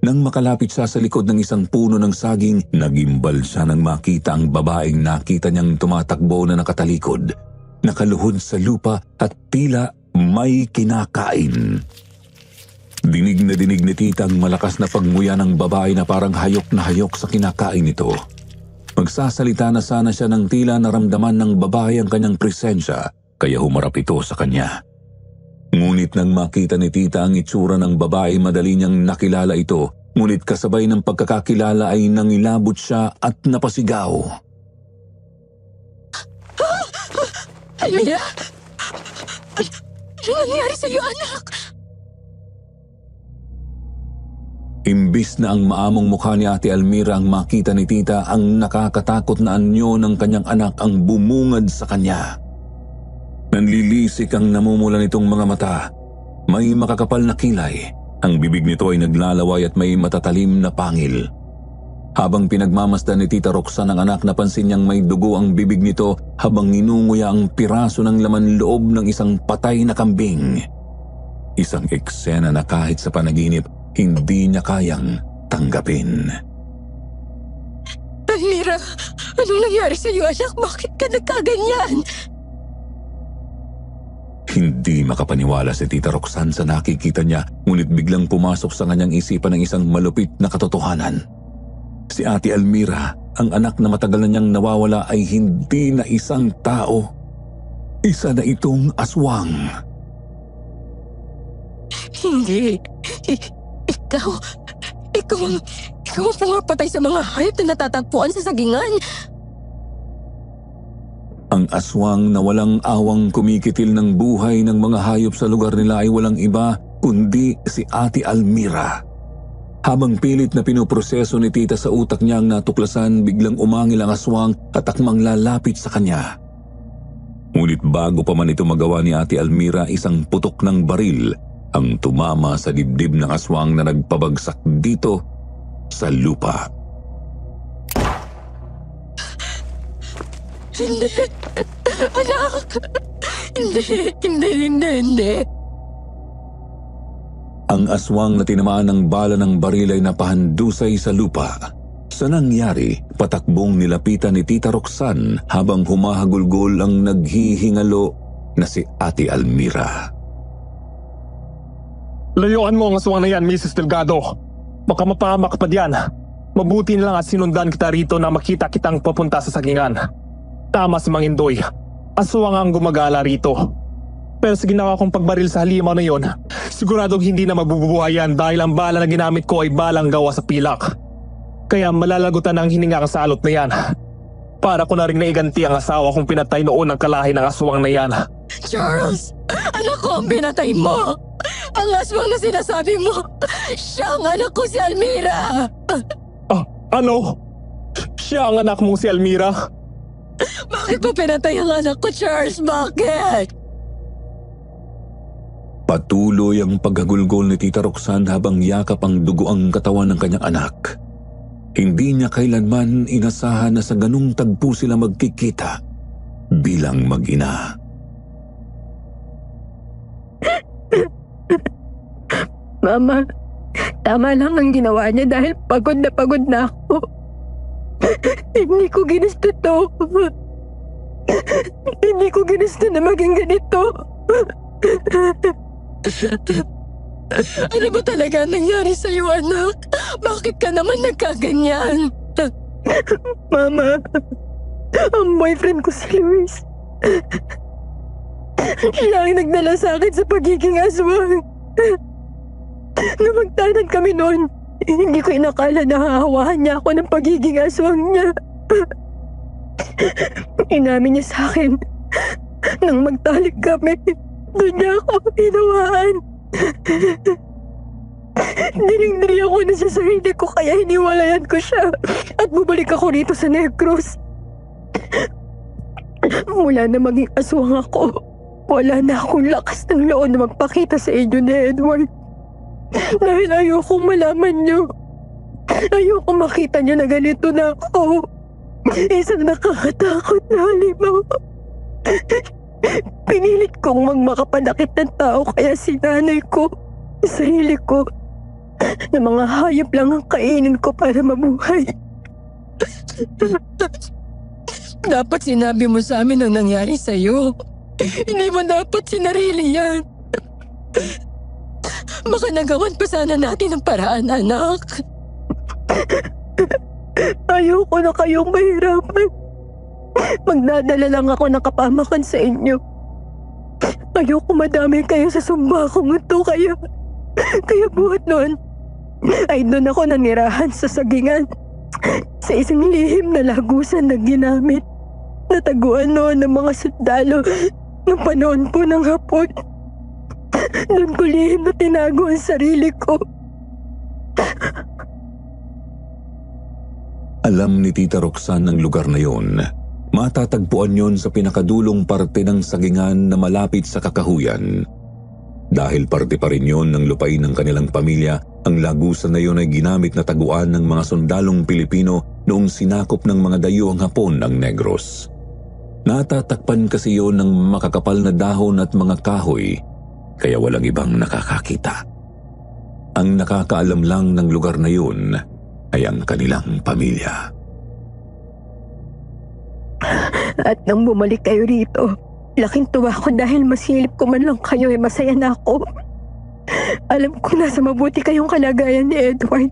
Nang makalapit siya sa likod ng isang puno ng saging, nagimbal siya nang makita ang babaeng nakita niyang tumatakbo na nakatalikod, nakaluhod sa lupa at tila may kinakain. Dinig na dinig ni Tita ang malakas na pagmuya ng babae na parang hayok na hayok sa kinakain nito. Magsasalita na sana siya nang tila naramdaman ng babae ang kanyang presensya, kaya humarap ito sa kanya. Ngunit nang makita ni Tita ang itsura ng babae, madali niyang nakilala ito. Ngunit kasabay ng pagkakakilala ay nangilabot siya at napasigaw. Almira! Ano nangyari sa'yo, anak? Imbis na ang maamong mukha ni Ate Almira ang makita ni Tita, ang nakakatakot na anyo ng kanyang anak ang bumungad sa kanya. Nanlilisik ang namumula nitong mga mata. May makakapal na kilay. Ang bibig nito ay naglalaway at may matatalim na pangil. Habang pinagmamasdan ni Tita Roxanne ang anak, napansin niyang may dugo ang bibig nito habang ninunguya ang piraso ng laman loob ng isang patay na kambing. Isang eksena na kahit sa panaginip, hindi niya kayang tanggapin. Almira, anong nangyari sa'yo, anak? Bakit ka nagkaganyan? Hindi makapaniwala si Tita Roxanne sa nakikita niya, ngunit biglang pumasok sa kanyang isipan ng isang malupit na katotohanan. Si Ate Almira, ang anak na matagal na niyang nawawala, ay hindi na isang tao. Isa na itong aswang. Hindi. Ikaw ang pumapatay sa mga hayop na natatagpuan sa sagingan. Ang aswang na walang awang kumikitil ng buhay ng mga hayop sa lugar nila ay walang iba kundi si Ate Almira. Habang pilit na pinoproseso ni Tita sa utak niya ang natuklasan, biglang umangil ang aswang at akmang lalapit sa kanya. Ngunit bago pa man ito magawa ni Ate Almira, isang putok ng baril ang tumama sa dibdib ng aswang na nagpabagsak dito sa lupa. Hindi. Anak! Hindi. Ang aswang na tinamaan ng bala ng baril ay napahandusay sa lupa. Sa nangyari, patakbong nilapitan ni Tita Roxanne habang humahagulgol ang naghihingalo na si Ate Almira. Layuan mo ang aswang na yan, Mrs. Delgado. Baka mapahamak pa diyan. Mabuti na lang at sinundan kita rito na makita kitang papunta sa sagingan. Tama si Mang Indoy. Aswang ang gumagala rito. Pero sa ginawa kong pagbaril sa halimaw na yon, siguradong hindi na mabubuhayan dahil ang bala na ginamit ko ay balang gawa sa pilak. Kaya malalagutan ang hininga sa alot na yan. Para ko na rin naiganti ang asawa kong pinatay noon ng kalahi ng aswang na yan. Charles! Anak ko ang pinatay mo! Ang aswang na sinasabi mo, siya ang anak ko si Almira! Ano? Siya ang anak mong si Almira? Bakit mo pinatay ang anak ko, Charles? Bakit? Patuloy ang paghagulgol ni Tita Roxanne habang yakap ang dugo ang katawan ng kanyang anak. Hindi niya kailanman inasahan na sa ganung tagpo sila magkikita bilang mag-ina. Mama, tama lang ang ginawa niya dahil pagod na ako. Hindi ko ginusto to. Hindi ko ginusto na maging ganito. Ano ba talaga nangyari sa'yo, anak? Bakit ka naman nagkaganyan? Mama, ang boyfriend ko si Luis. Siya ang nagdala sa akin sa pagiging aswang. Nung magtanan kami noon, hindi ko inakala na hahawahan niya ako ng pagiging aswang niya. Inamin niya sa akin, nang magtalik kami, doon niya ako hinawaan. Diring-diri ako na sa sarili ko kaya hiniwalayan ko siya at bumalik ako rito sa Negros. Mula na maging aswang ako, wala na akong lakas ng loob na magpakita sa inyo ni Edward. Dahil ayokong malaman niyo. Ayokong makita niyo na ganito na ako. Isang nakakatakot na halimaw. Pinilit kong magmakapanakit ng tao kaya sinanay ko, sarili ko. na mga hayop lang ang kainin ko para mabuhay. Dapat sinabi mo sa amin ang nangyari sa'yo. Hindi mo dapat sinarili yan. Baka nagawan pa sana natin ang paraan, anak. Ayoko na kayong mahirapan. Magdadala lang ako ng kapamakan sa inyo. Ayoko madami kayo sa sumbakong ito, kaya buhat noon ay doon ako nanirahan sa sagingan. Sa isang lihim na lagusan na ginamit. Nataguan noon ng mga sundalo ng panahon po ng Hapon. Doon ko lihim na tinago ang sarili ko. Alam ni Tita Roxanne ang lugar na yon. Matatagpuan yon sa pinakadulong parte ng sagingan na malapit sa kakahuyan. Dahil parte pa rin yon ng lupain ng kanilang pamilya, ang lagusan na yon ay ginamit na taguan ng mga sundalong Pilipino noong sinakop ng mga dayo ang Hapon ng Negros. Natatakpan kasi yon ng makakapal na dahon at mga kahoy, kaya walang ibang nakakakita. Ang nakakaalam lang ng lugar na yon ay ang kanilang pamilya. At nang bumalik kayo rito, laking tuwa ko dahil masilip ko man lang kayo ay masaya na ako. Alam ko na sa mabuti kayong kalagayan ni Edward.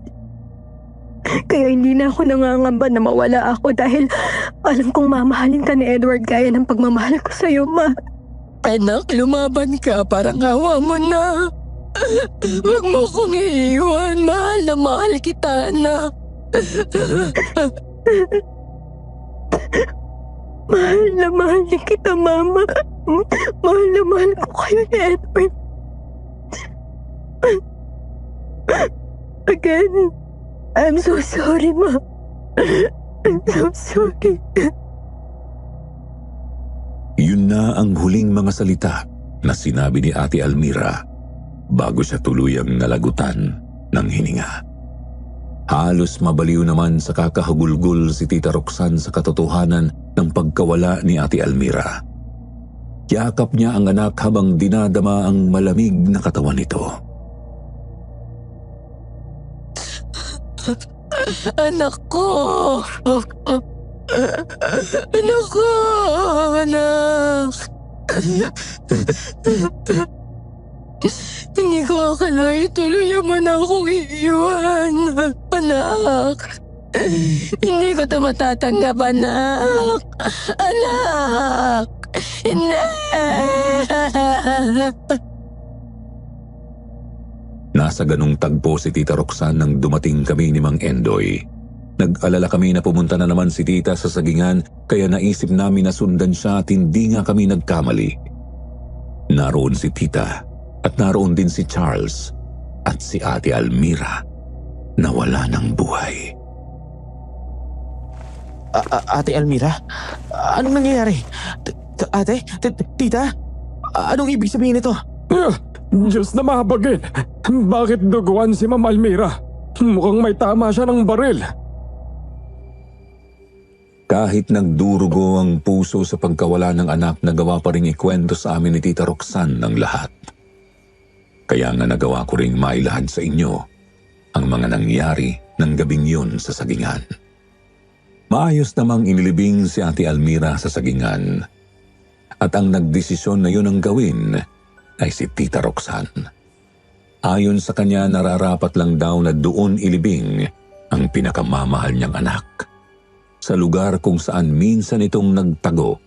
Kaya hindi na ako nangangamba na mawala ako dahil alam kong mamahalin ka ni Edward gaya ng pagmamahal ko sa iyo, Ma. Anak, lumaban ka, parang awa mo na. Huwag mo kong iiwan, mahal kita, anak. Mahal na kita, Mama. Mahal na mahal ko kayo ni Edward. Again, I'm so sorry, Ma. I'm so sorry. Yun na ang huling mga salita na sinabi ni Ate Almira bago siya tuluyang nalagutan ng hininga. Halos mabaliw naman sa kakahugulgul si Tita Roxanne sa katotohanan ng pagkawala ni Ate Almira. Yakap niya ang anak habang dinadama ang malamig na katawan nito. Anak ko! Anak ko! Anak! Hindi ko akalain tuluyan mo na akong iiwan. Anak! Hindi ko ito matatanggap, anak! Anak! Hindi! Nasa ganung tagpo si Tita Roxanne nang dumating kami ni Mang Endoy. Nag-alala kami na pumunta na naman si Tita sa sagingan kaya naisip namin na sundan siya at hindi nga kami nagkamali. Naroon si Tita at naroon din si Charles at si Ate Almira na wala ng buhay. Ate Almira, anong nangyayari? Ate? Tita? Anong ibig sabihin nito? Diyos na mabagin! Bakit duguan si Ma'am Almira? Mukhang may tama siya ng baril. Kahit nagdurugo ang puso sa pagkawala ng anak, nagawa pa rin ikwento sa amin ni Tita Roxanne ng lahat. Kaya nga nagawa ko ring mailahad sa inyo ang mga nangyari ng gabing yun sa sagingan. Maayos namang inilibing si Ate Almira sa sagingan. At ang nagdesisyon na yun ang gawin ay si Tita Roxanne. Ayon sa kanya, nararapat lang daw na doon ilibing ang pinakamamahal niyang anak. Sa lugar kung saan minsan itong nagtago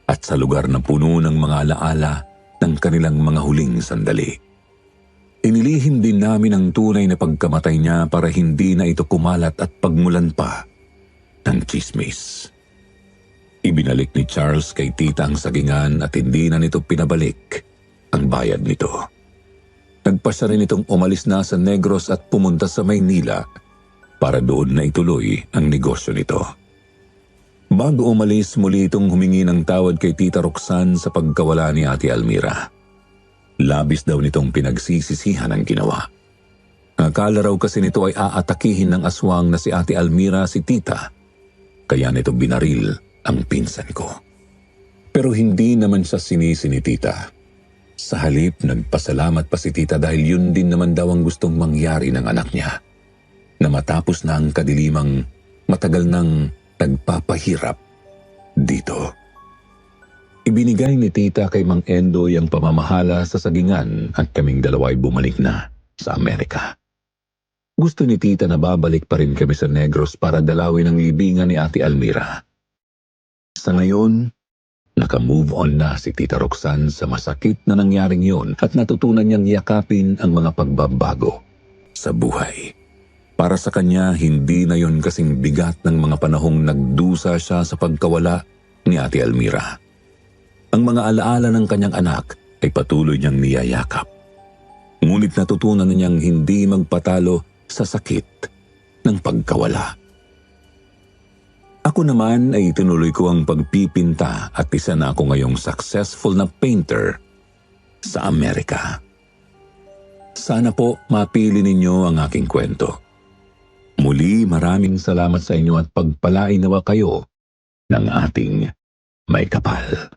at sa lugar na puno ng mga alaala ng kanilang mga huling sandali. Inilihim din namin ang tunay na pagkamatay niya para hindi na ito kumalat at pagmulan pa ng tsismis. Ibinalik ni Charles kay Tita ang sagingan at hindi na nito pinabalik ang bayad nito. Nagpasya rin itong umalis na sa Negros at pumunta sa Maynila para doon na ituloy ang negosyo nito. Bago umalis, muli itong humingi ng tawad kay Tita Roxanne sa pagkawala ni Ate Almira. Labis daw nitong pinagsisisihan ang ginawa. Akala raw kasi nito ay aatakihin ng aswang na si Ate Almira si Tita, kaya nito binaril ang pinsan ko. Pero hindi naman siya sinisi ni Tita. Sa halip, nagpasalamat pa si tita dahil yun din naman daw ang gustong mangyari ng anak niya. Na matapos na ang kadilimang matagal nang nagpapahirap dito. Ibinigay ni tita kay Mang Endoy ang pamamahala sa sagingan at kaming dalawa ay bumalik na sa Amerika. Gusto ni tita na babalik pa rin kami sa Negros para dalawin ang libingan ni Ate Almira. Sa ngayon, naka-move on na si Tita Roxanne sa masakit na nangyaring yun at natutunan niyang yakapin ang mga pagbabago sa buhay. Para sa kanya, hindi na yon kasing bigat ng mga panahong nagdusa siya sa pagkawala ni Ate Almira. Ang mga alaala ng kanyang anak ay patuloy niyang niyayakap. Ngunit natutunan na niyang hindi magpatalo sa sakit ng pagkawala. Ako naman ay tinuloy ko ang pagpipinta at isa na ako ngayong successful na painter sa Amerika. Sana po mapili ninyo ang aking kwento. Muli maraming salamat sa inyo at pagpalain nawa kayo ng ating may kapal.